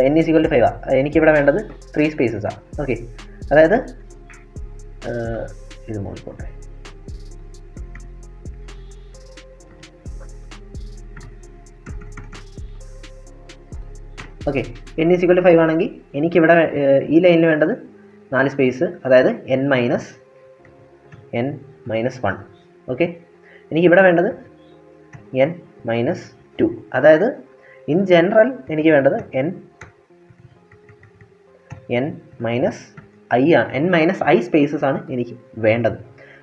n ഈസ് ഈക്വൽ ടു 5 ആണ്. എനിക്കിവിടെ വേണ്ടത് 3 സ്പേസസാണ്. ഓക്കെ, അതായത് ഇത് നോക്കിക്കോട്ടെ. Okay, n is equal to 5 ആണെങ്കിൽ എനിക്കിവിടെ ഈ ലൈനിൽ വേണ്ടത് 4 സ്പേസ്, അതായത് n മൈനസ് 1. ഓക്കെ, എനിക്കിവിടെ വേണ്ടത് n മൈനസ് 2, അതായത് ഇൻ ജനറൽ എനിക്ക് വേണ്ടത് n മൈനസ് i സ്പേസസ് ആണ് എനിക്ക് വേണ്ടത്.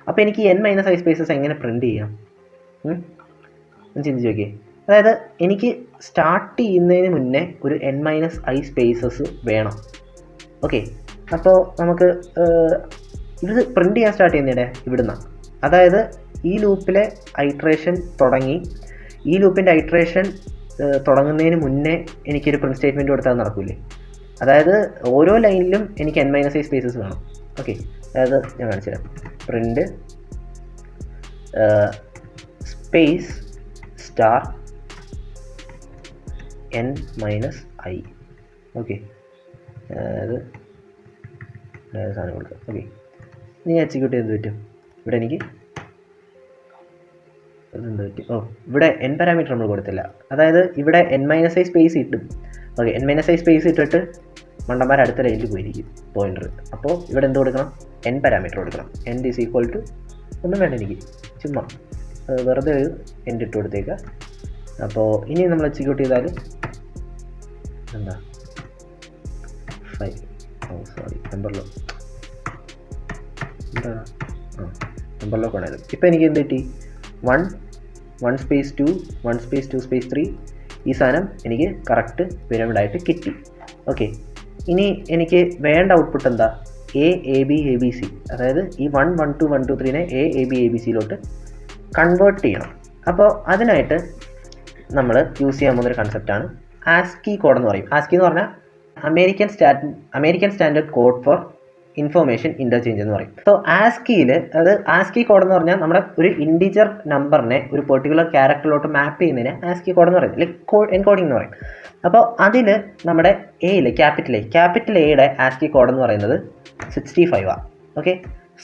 അപ്പോൾ എനിക്ക് n മൈനസ് i സ്പേസസ് എങ്ങനെ പ്രിൻറ്റ് ചെയ്യാം? ചിന്തിച്ച് നോക്കിയേ. അതായത് എനിക്ക് സ്റ്റാർട്ട് ചെയ്യുന്നതിന് മുന്നേ ഒരു n മൈനസ് i സ്പേസസ് വേണം. ഓക്കെ, അപ്പോൾ നമുക്ക് ഇത് പ്രിൻറ്റ് ചെയ്യാൻ സ്റ്റാർട്ട് ചെയ്യുന്നതിടെ ഇവിടുന്നാണ്. അതായത് ഈ ലൂപ്പിലെ ഐട്രേഷൻ തുടങ്ങി, ഈ ലൂപ്പിൻ്റെ ഐട്രേഷൻ തുടങ്ങുന്നതിന് മുന്നേ എനിക്കൊരു പ്രിൻറ്റ് സ്റ്റേറ്റ്മെൻറ്റ് കൊടുത്താൽ നടക്കില്ലേ? അതായത് ഓരോ ലൈനിലും എനിക്ക് n മൈനസ് i സ്പേസസ് വേണം. ഓക്കെ, അതായത് ഞാൻ കാണിച്ചു തരാം. Print space star n minus i. Okay, അതായത് സാധനം കൊടുക്കാം. ഓക്കെ, ഇനി എക്സിക്യൂട്ട് ചെയ്ത് പറ്റും. ഇവിടെ എനിക്ക് എന്ത് പറ്റും? ഇവിടെ n പാരാമീറ്റർ നമ്മൾ കൊടുത്തില്ല. അതായത് ഇവിടെ n മൈനസ് i സ്പേസ് ഇട്ടും. ഓക്കെ, n മൈനസ് i സ്പേസ് ഇട്ടിട്ട് മണ്ടന്മാർ അടുത്ത ലൈനിൽ പോയിരിക്കും പോയിൻ്റർ. അപ്പോൾ ഇവിടെ എന്ത് കൊടുക്കണം? n പാരാമീറ്റർ കൊടുക്കണം. n ഈസ് ഈക്വൽ ടു ഒന്നും വേണ്ട, എനിക്ക് ചുമ്മാ വെറുതെ ഒരു n ഇട്ട് കൊടുത്തേക്കുക. അപ്പോൾ ഇനി നമ്മൾ എക്സിക്യൂട്ട് ചെയ്താൽ എന്താ 5 നമ്പറിലോ എന്താണ് നമ്പറിലോ കാണാതെ. ഇപ്പോൾ എനിക്ക് എന്ത് കിട്ടി? 1 സ്പേസ് 2 1 സ്പേസ് 2 സ്പേസ് 3 ഈ സാധനം എനിക്ക് കറക്റ്റ് പിരമിഡായിട്ട് കിട്ടി. ഓക്കെ, ഇനി എനിക്ക് വേണ്ട ഔട്ട്പുട്ട് എന്താ? a b a b c, അതായത് ഈ 1 1 2 1 2 3നെ a b a b cയിലോട്ട് കൺവേർട്ട് ചെയ്യണം. അപ്പോൾ അതിനായിട്ട് നമ്മൾ യൂസ് ചെയ്യാൻ പോകുന്നൊരു കൺസെപ്റ്റാണ് ആസ്കി കോഡ് എന്ന് പറയും. ആസ്കി എന്ന് പറഞ്ഞാൽ American standard code for information interchange എന്ന് പറയും. സോ ആസ്കിയിൽ, അത് ആസ്കി കോഡ് എന്ന് പറഞ്ഞാൽ നമ്മുടെ ഒരു ഇൻഡിജർ നമ്പറിനെ ഒരു പെർട്ടിക്കുലർ ക്യാരക്ടറിലോട്ട് മാപ്പ് ചെയ്യുന്നതിന് ആസ്കി കോഡ് എന്ന് പറയും, ലൈക്ക് എൻകോഡിംഗ് എന്ന് പറയും. അപ്പോൾ അതിൽ നമ്മുടെ ക്യാപിറ്റൽ എയുടെ ആസ്കി കോഡ് എന്ന് പറയുന്നത് 65 ആണ്. ഓക്കെ,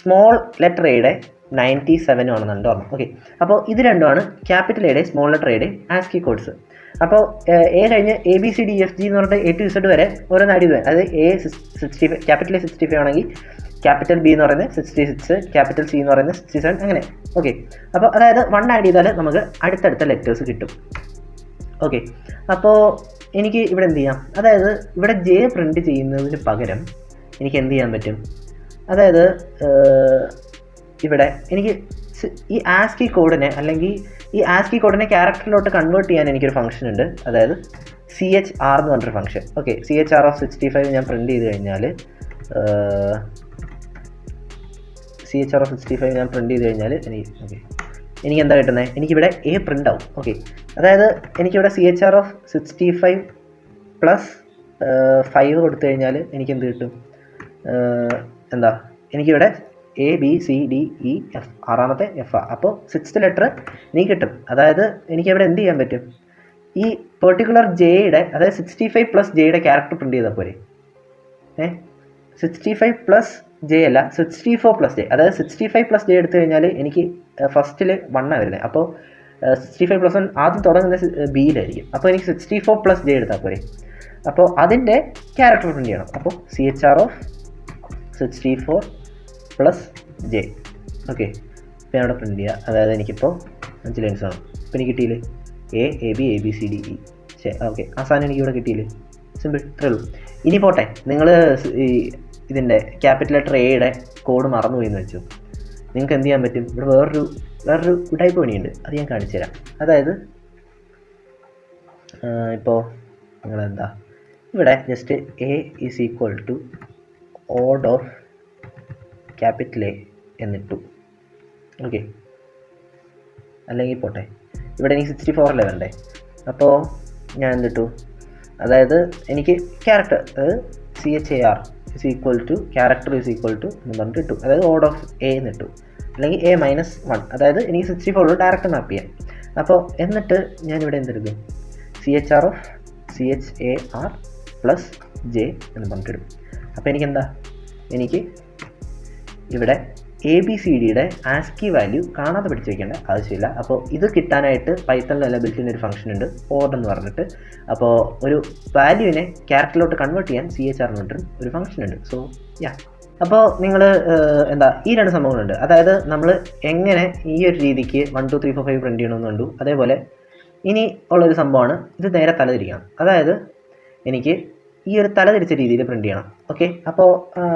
സ്മോൾ ലെറ്റർ എയുടെ 97 ആണെന്നുണ്ട് ഓർമ്മ. ഓക്കെ, അപ്പോൾ ഇത് രണ്ടുമാണ് ക്യാപിറ്റൽ എയുടെ സ്മോൾ ലെറ്റർ എയുടെ ആസ്കി കോഡ്സ്. അപ്പോൾ എ കഴിഞ്ഞ് ABCDEFG എന്ന് പറഞ്ഞിട്ട് A to Z വരെ ഓരോന്ന് ആഡ് ചെയ്ത് വരും. അതായത് ക്യാപിറ്റൽ എ 65 ആണെങ്കിൽ ക്യാപിറ്റൽ ബി എന്ന് പറയുന്നത് 66, ക്യാപിറ്റൽ സി എന്ന് പറയുന്നത് 67, അങ്ങനെ. ഓക്കെ, അപ്പോൾ അതായത് 1 ആഡ് ചെയ്താൽ നമുക്ക് അടുത്തടുത്ത ലെറ്റേഴ്സ് കിട്ടും. ഓക്കെ, അപ്പോൾ എനിക്ക് ഇവിടെ എന്ത് ചെയ്യാം? അതായത് ഇവിടെ ജെ പ്രിൻറ്റ് ചെയ്യുന്നതിന് പകരം എനിക്ക് എന്ത് ചെയ്യാൻ പറ്റും? അതായത് ഇവിടെ എനിക്ക് ഈ ആസ്കി കോഡിനെ, അല്ലെങ്കിൽ ഈ ആസ്കി കോഡിനെ ക്യാരക്ടറിലോട്ട് കൺവേർട്ട് ചെയ്യാൻ എനിക്കൊരു ഫംഗ്ഷൻ ഉണ്ട്. അതായത് CHR എന്ന് പറഞ്ഞൊരു ഫംഗ്ഷൻ. ഓക്കെ, CHR of 65 ഞാൻ പ്രിൻറ്റ് ചെയ്ത് കഴിഞ്ഞാൽ എനിക്ക് എന്താ കിട്ടുന്നത്? എനിക്കിവിടെ A പ്രിൻ്റ് ആവും. ഓക്കെ, അതായത് എനിക്കിവിടെ CHR of 65 പ്ലസ് 5 കൊടുത്തു കഴിഞ്ഞാൽ എനിക്ക് എന്ത് കിട്ടും? എന്താ, എനിക്കിവിടെ ABCDEF, ആറാമത്തെ F. അപ്പോൾ 6th ലെറ്റർ എനിക്ക് കിട്ടും. അതായത് എനിക്കവിടെ എന്ത് ചെയ്യാൻ പറ്റും? ഈ പെർട്ടിക്കുലർ ജെയുടെ, അതായത് 65 പ്ലസ് ജെയുടെ ക്യാരക്ടർ പ്രിൻറ്റ് ചെയ്താൽ പോരെ? 65 പ്ലസ് ജെ അല്ല, 64 പ്ലസ് ജെ. അതായത് 65 പ്ലസ് ജെ എടുത്തു കഴിഞ്ഞാൽ എനിക്ക് ഫസ്റ്റിൽ 1 വരുന്നത്. അപ്പോൾ 65 പ്ലസ് 1 ആദ്യം തുടങ്ങുന്നത് ബിയിലായിരിക്കും. അപ്പോൾ എനിക്ക് 64 പ്ലസ് ജെ എടുത്താൽ പോരെ? അപ്പോൾ അതിൻ്റെ ക്യാരക്ടർ പ്രിൻറ്റ് ചെയ്യണം. അപ്പോൾ CHR of 64 plus J. Okay, ഇപ്പോൾ അവിടെ പ്രിൻറ്റ് ചെയ്യുക. അതായത് എനിക്കിപ്പോൾ 5 ലൈൻസ് ആണ്. ഇപ്പോൾ എനിക്ക് കിട്ടിയില്ലേ? ABCDE. ഓക്കെ, ആ സാധനം എനിക്കിവിടെ കിട്ടിയില്ലേ? സിമ്പിൾ, ഇത്രയേ ഉള്ളൂ. ഇനി പോട്ടെ, നിങ്ങൾ ഇതിൻ്റെ ക്യാപിറ്റൽ ലെറ്റർ എയുടെ കോഡ് മറന്നുപോയി എന്ന് വെച്ചു. നിങ്ങൾക്ക് എന്ത് ചെയ്യാൻ പറ്റും? ഇവിടെ വേറൊരു ടൈപ്പ് പണിയുണ്ട്, അത് ഞാൻ കാണിച്ചു തരാം. അതായത് ഇപ്പോൾ നിങ്ങളെന്താ, ഇവിടെ just A is equal to ord of capital A എന്നിട്ടു. ഓക്കെ, അല്ലെങ്കിൽ പോട്ടെ, ഇവിടെ എനിക്ക് 64 അല്ലേ വരണ്ടേ? അപ്പോൾ ഞാൻ എന്തിട്ടു? അതായത് എനിക്ക് ക്യാരക്ടർ, അതായത് CHAR is equal to character is equal to എന്ന് പറഞ്ഞിട്ട് ഇട്ടു. അതായത് ഓഡ് ഓഫ് എ എന്നിട്ടു, അല്ലെങ്കിൽ A-1. അതായത് എനിക്ക് 64 ഡയറക്റ്റ് മാപ്പ് ചെയ്യാം. അപ്പോൾ എന്നിട്ട് ഞാനിവിടെ എന്തെടുക്കും? CHR of CHAR plus J എന്ന് പറഞ്ഞിട്ടിടും. അപ്പോൾ എനിക്കെന്താ, എനിക്ക് ഇവിടെ ABCDയുടെ ആസ്കി വാല്യൂ കാണാതെ പഠിച്ചു വയ്ക്കേണ്ട ആവശ്യമില്ല. അപ്പോൾ ഇത് കിട്ടാനായിട്ട് പൈത്തണിൽ ബിൽറ്റ് ഇൻ ഒരു ഫംഗ്ഷൻ ഉണ്ട്, ഓർഡ് എന്ന് പറഞ്ഞിട്ട്. അപ്പോൾ ഒരു വാല്യൂവിനെ ക്യാരക്ടറിലോട്ട് കൺവേർട്ട് ചെയ്യാൻ CHR എന്ന് പറഞ്ഞിട്ട് ഒരു ഫംഗ്ഷൻ ഉണ്ട്. സോ അപ്പോൾ നിങ്ങൾ ഈ രണ്ട് സംഭവങ്ങളുണ്ട്. അതായത് നമ്മൾ എങ്ങനെ ഈ ഒരു രീതിക്ക് 1 2 3 4 5 പ്രിൻറ്റ് ചെയ്യണമെന്ന് കണ്ടു. അതേപോലെ ഇനി ഉള്ളൊരു സംഭവമാണ് ഇത് നേരെ തലതിരിക്കണം. അതായത് എനിക്ക് ഈ ഒരു തലതിരിച്ച രീതിയിൽ പ്രിൻറ്റ് ചെയ്യണം. ഓക്കെ, അപ്പോൾ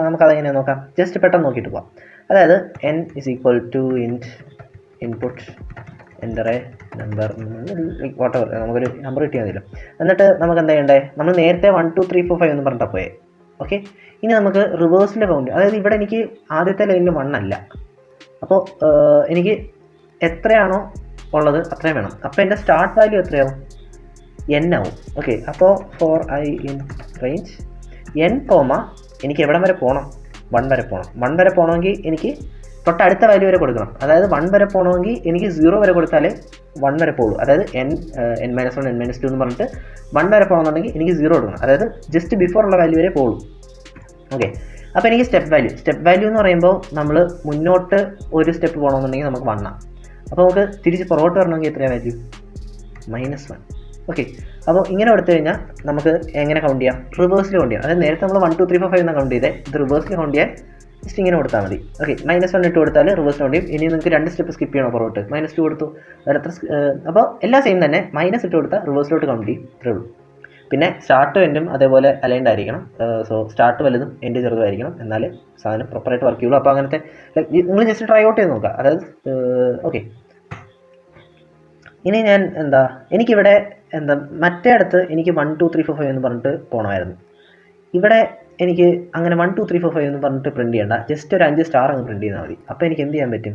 നമുക്കതെങ്ങനെ നോക്കാം, ജസ്റ്റ് പെട്ടെന്ന് നോക്കിയിട്ട് പോകാം. അതായത് n = int input enter a number whatever, നമുക്കൊരു നമ്പർ കിട്ടിയാൽ മതിയല്ലോ. എന്നിട്ട് നമുക്ക് എന്താ ചെയ്യണ്ടേ, നമ്മൾ നേരത്തെ 1 2 3 4 5 എന്ന് പറഞ്ഞിട്ടാണ് പോയേ. ഓക്കെ, ഇനി നമുക്ക് റിവേഴ്സിൻ്റെ കൗണ്ട്, അതായത് ഇവിടെ എനിക്ക് ആദ്യത്തെ ലൈനിൽ 1 അല്ല, അപ്പോൾ എനിക്ക് എത്രയാണോ ഉള്ളത് അത്രയും വേണം. അപ്പോൾ എൻ്റെ സ്റ്റാർട്ട് വാല്യൂ എത്രയാവും, n ആവും. ഓക്കെ, അപ്പോൾ for I in range n, എനിക്ക് എവിടം വരെ പോകണം, 1 വരെ പോകണം. 1 വരെ പോകണമെങ്കിൽ എനിക്ക് തൊട്ടടുത്ത വാല്യൂ വരെ കൊടുക്കണം. അതായത് 1 വരെ പോകണമെങ്കിൽ എനിക്ക് 0 വരെ കൊടുത്താലേ 1 വരെ പോകുള്ളൂ. അതായത് n -1 n -2 എന്ന് പറഞ്ഞിട്ട് 1 വരെ പോകണമെന്നുണ്ടെങ്കിൽ എനിക്ക് 0 കൊടുക്കണം. അതായത് ജസ്റ്റ് ബിഫോർ ഉള്ള വാല്യൂ വരെ പോകുള്ളൂ. ഓക്കെ, അപ്പോൾ എനിക്ക് സ്റ്റെപ്പ് വാല്യൂ എന്ന് പറയുമ്പോൾ നമ്മൾ മുന്നോട്ട് ഒരു സ്റ്റെപ്പ് പോകണമെന്നുണ്ടെങ്കിൽ നമുക്ക് 1 ആണ്. അപ്പോൾ നമുക്ക് തിരിച്ച് പുറകോട്ട് വരണമെങ്കിൽ എത്രയാണ് വാല്യൂ, -1. ഓക്കെ, അപ്പോൾ ഇങ്ങനെ എടുത്തു കഴിഞ്ഞാൽ നമുക്ക് എങ്ങനെ കൗണ്ട് ചെയ്യാം, റിവേഴ്സിൽ കൗണ്ട് ചെയ്യാം. അതായത് നേരത്തെ നമ്മൾ 1 2 3 4 5 എന്നാണ് കൗണ്ട് ചെയ്തത്, ഇത് റിവേഴ്സിൽ കൗണ്ട് ചെയ്യാൻ ജസ്റ്റ് ഇങ്ങനെ കൊടുത്താൽ മതി. ഓക്കെ, -1 ഇട്ട് കൊടുത്താൽ റിവേഴ്സ് കൗണ്ട് ചെയ്യും. ഇനി നിങ്ങൾക്ക് 2 സ്റ്റെപ്പ് സ്കിപ്പ് ചെയ്യണോ പുറകോട്ട്, -2 കൊടുത്തു, അതിലത്ര അപ്പോൾ എല്ലാം സെയിം തന്നെ, -ഇട്ട് കൊടുത്താൽ റിവേഴ്സിലോട്ട് കൗണ്ട് ചെയ്യും, ഇത്രേ ഉള്ളൂ. പിന്നെ സ്റ്റാർട്ട് എൻഡും അതേപോലെ അലൈൻഡ് ആയിരിക്കണം. സോ സ്റ്റാർട്ട് വലുതും എൻഡ് ചെറുതായിരിക്കണം, എന്നാലേ സാധനം പ്രോപ്പറായിട്ട് വർക്ക് ചെയ്യുള്ളൂ. അപ്പോൾ അങ്ങനത്തെ നിങ്ങൾ ജസ്റ്റ് ട്രൈ ഔട്ട് ചെയ്ത് നോക്കുക. അതായത് ഓക്കെ, ഇനി ഞാൻ എനിക്കിവിടെ മറ്റേ അടുത്ത് എനിക്ക് 1 2 3 4 5 എന്ന് പറഞ്ഞിട്ട് പോകണമായിരുന്നു. ഇവിടെ എനിക്ക് അങ്ങനെ 1 2 3 4 5 എന്ന് പറഞ്ഞിട്ട് പ്രിൻറ്റ് ചെയ്യേണ്ട, ജസ്റ്റ് ഒരു 5 സ്റ്റാർ അങ്ങ് പ്രിൻറ്റ് ചെയ്താൽ മതി. അപ്പോൾ എനിക്ക് എന്ത് ചെയ്യാൻ പറ്റും,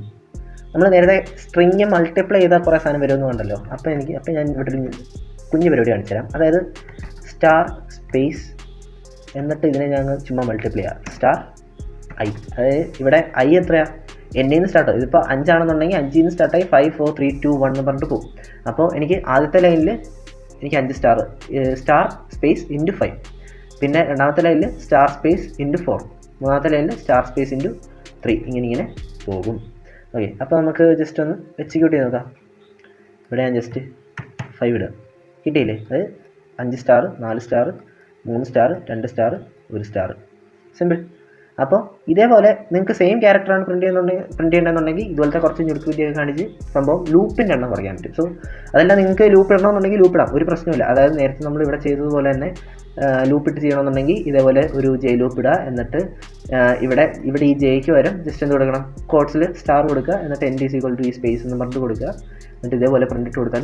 നമ്മൾ നേരത്തെ സ്ട്രിങ് മൾട്ടിപ്ലൈ ചെയ്താൽ കുറേ സാധനം വരുമെന്ന് കണ്ടല്ലോ. അപ്പോൾ ഞാൻ ഇവിടെ ഒരു കുഞ്ഞു പരിപാടി കാണിച്ചു തരാം. അതായത് സ്റ്റാർ സ്പേസ് എന്നിട്ട് ഇതിനെ ഞങ്ങൾ ചുമ്മാ മൾട്ടിപ്ലൈ ചെയ്യാം, സ്റ്റാർ I. അതായത് ഇവിടെ I എത്രയാണ്, n നിന്ന് സ്റ്റാർട്ട് ആവും. ഇതിപ്പോൾ 5 ആണെന്നുണ്ടെങ്കിൽ 5 നിന്ന് സ്റ്റാർട്ടായി 5 4 3 2 1 എന്ന് പറഞ്ഞിട്ട് പോകും. അപ്പോൾ എനിക്ക് ആദ്യത്തെ ലൈനിൽ എനിക്ക് 5 സ്റ്റാർ സ്പേസ് ഇൻറ്റു 5, പിന്നെ രണ്ടാമത്തെ ലൈനിൽ സ്റ്റാർ സ്പേസ് ഇൻറ്റു 4, മൂന്നാമത്തെ ലൈനിൽ സ്റ്റാർ സ്പേസ് ഇൻറ്റു 3, ഇങ്ങനെ പോകും. ഓക്കെ, അപ്പോൾ നമുക്ക് ജസ്റ്റ് ഒന്ന് എക്സിക്യൂട്ട് ചെയ്ത് നോക്കാം. ഇവിടെ ഞാൻ ജസ്റ്റ് 5 ഇടുക, കിട്ടിയില്ലേ? അതായത് 5 star 4 star 3 star 2 star 1 star, simple. അപ്പോൾ ഇതേപോലെ നിങ്ങൾക്ക് സെയിം ക്യാരക്ടറാണ് പ്രിൻറ്റ് ചെയ്യണമെന്നുണ്ടെങ്കിൽ ഇതുപോലത്തെ കുറച്ച് ഞുടുക്ക് വിദ്യയൊക്കെ കാണിച്ച് സംഭവം ലൂപ്പിൻ്റെ എണ്ണം കുറയ്ക്കാൻ പറ്റും. സോ അതെല്ലാം നിങ്ങൾക്ക് ലൂപ്പ് ഇടണമെന്നുണ്ടെങ്കിൽ ലൂപ്പ് ഇടാം, ഒരു പ്രശ്നമില്ല. അതായത് നേരത്തെ നമ്മൾ ഇവിടെ ചെയ്തതുപോലെ തന്നെ ലൂപ്പ് ഇട്ട് ചെയ്യണമെന്നുണ്ടെങ്കിൽ ഇതേപോലെ ഒരു ജെ ലൂപ്പ് ഇടുക. എന്നിട്ട് ഇവിടെ ഈ ജെയ്ക്ക് വരും ജസ്റ്റ് എന്ത് കൊടുക്കണം, കോഡ്സിൽ സ്റ്റാർ കൊടുക്കുക, എന്നിട്ട് n = ഈ സ്പേസ് എന്ന് പറഞ്ഞിട്ട് കൊടുക്കുക. എന്നിട്ട് ഇതേപോലെ പ്രിൻ്റ് ഇട്ട് കൊടുത്താൽ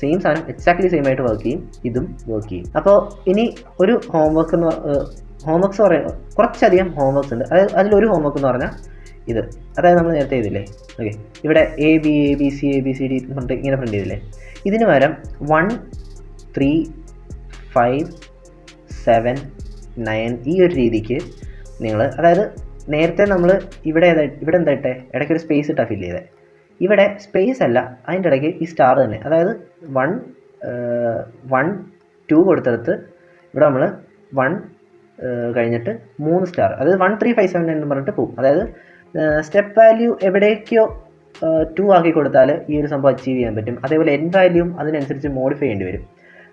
സെയിം സാധനം എക്സാക്ട്ലി സെയിം ആയിട്ട് വർക്ക് ചെയ്യും, ഇതും വർക്ക് ചെയ്യും. അപ്പോൾ ഇനി ഒരു ഹോംവർക്ക്സ് പറയുമ്പോൾ കുറച്ചധികം ഹോംവർക്ക്സ് ഉണ്ട്. അതായത് അതിലൊരു ഹോംവർക്ക് എന്ന് പറഞ്ഞാൽ ഇത്, അതായത് നമ്മൾ നേരത്തെ ചെയ്തില്ലേ, ഓക്കെ, ഇവിടെ ABC ABCD പറഞ്ഞിട്ട് ഇങ്ങനെ പ്രിൻ്റ് ചെയ്തില്ലേ, ഇതിന് പകരം 1 3 5 7 9 ഈ ഒരു രീതിക്ക് നിങ്ങൾ, അതായത് നേരത്തെ നമ്മൾ ഇവിടെ എന്താ ഇട്ടേ, ഇടയ്ക്കൊരു സ്പേസ് ഇട്ടാണ് ഫില്ല് ചെയ്തത്. ഇവിടെ സ്പേസ് അല്ല, അതിൻ്റെ ഇടയ്ക്ക് ഈ സ്റ്റാർ തന്നെ, അതായത് 1 2 കൊടുത്തെടുത്ത് ഇവിടെ നമ്മൾ 1 കഴിഞ്ഞിട്ട് 3 സ്റ്റാർ, അതായത് 1 3 5 7 എന്ന് പറഞ്ഞിട്ട് പോകും. അതായത് സ്റ്റെപ്പ് വാല്യൂ എവിടേക്കോ 2 ആക്കി കൊടുത്താൽ ഈ ഒരു സംഭവം അച്ചീവ് ചെയ്യാൻ പറ്റും. അതേപോലെ n വാല്യൂം അതിനനുസരിച്ച് മോഡിഫൈ ചെയ്യേണ്ടി വരും.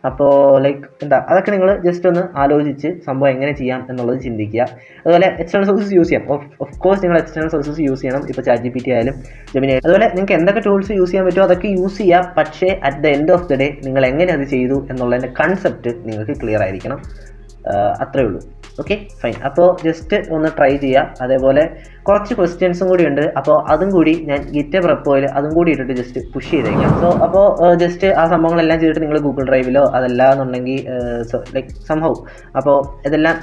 അപ്പോൾ അതൊക്കെ നിങ്ങൾ ജസ്റ്റ് ഒന്ന് ആലോചിച്ച് സംഭവം എങ്ങനെ ചെയ്യാം എന്നുള്ളത് ചിന്തിക്കുക. അതുപോലെ എക്സ്റ്റേണൽ സോഴ്സസ് യൂസ് ചെയ്യാം. ഓഫ് കോഴ്സ് നിങ്ങൾ എക്സ്റ്റേണൽ സോഴ്സസ് യൂസ് ചെയ്യണം. ഇപ്പോൾ ChatGPT ആയാലും ജെമിനി, അതുപോലെ നിങ്ങൾക്ക് എന്തൊക്കെ ടൂൾസ് യൂസ് ചെയ്യാൻ പറ്റുമോ അതൊക്കെ യൂസ് ചെയ്യാം. പക്ഷേ at the end of the day നിങ്ങൾ എങ്ങനെ അത് ചെയ്തു എന്നുള്ളതിൻ്റെ കൺസെപ്റ്റ് നിങ്ങൾക്ക് ക്ലിയർ ആയിരിക്കണം. അത്രേ ഉള്ളൂ. Okay, fine. അപ്പോൾ ജസ്റ്റ് ഒന്ന് ട്രൈ ചെയ്യുക. അതേപോലെ കുറച്ച് ക്വസ്റ്റ്യൻസും കൂടി ഉണ്ട്, അപ്പോൾ അതും കൂടി ഞാൻ GitHub റെപ്പോയിൽ അതും കൂടി ഇട്ടിട്ട് ജസ്റ്റ് പുഷ് ചെയ്തേക്കാം. സോ അപ്പോൾ ജസ്റ്റ് ആ സംഭവങ്ങളെല്ലാം ചെയ്തിട്ട് നിങ്ങൾ ഗൂഗിൾ ഡ്രൈവിലോ അതല്ല എന്നുണ്ടെങ്കിൽ സംഭവം, അപ്പോൾ ഇതെല്ലാം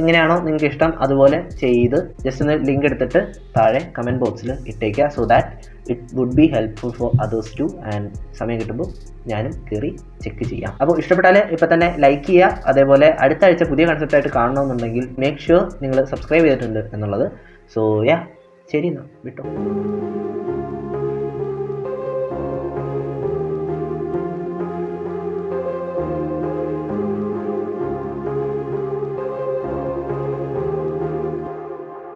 എങ്ങനെയാണോ നിങ്ങൾക്ക് ഇഷ്ടം അതുപോലെ ചെയ്ത് ജസ്റ്റ് ഒന്ന് ലിങ്ക് എടുത്തിട്ട് താഴെ കമൻറ്റ് ബോക്സിൽ ഇട്ടേക്കുക. So that it would be helpful for others too. ആൻഡ് സമയം കിട്ടുമ്പോൾ ഞാനും കയറി ചെക്ക് ചെയ്യാം. അപ്പോൾ ഇഷ്ടപ്പെട്ടാൽ ഇപ്പോൾ തന്നെ ലൈക്ക് ചെയ്യുക. അതേപോലെ അടുത്ത ആഴ്ച പുതിയ കൺസെപ്റ്റായിട്ട് കാണണമെന്നുണ്ടെങ്കിൽ മേക്ക് ഷുവർ നിങ്ങൾ സബ്സ്ക്രൈബ് ചെയ്തിട്ടുണ്ട് എന്നുള്ളത്. സോ ശരി എന്നാൽ വിട്ടോ.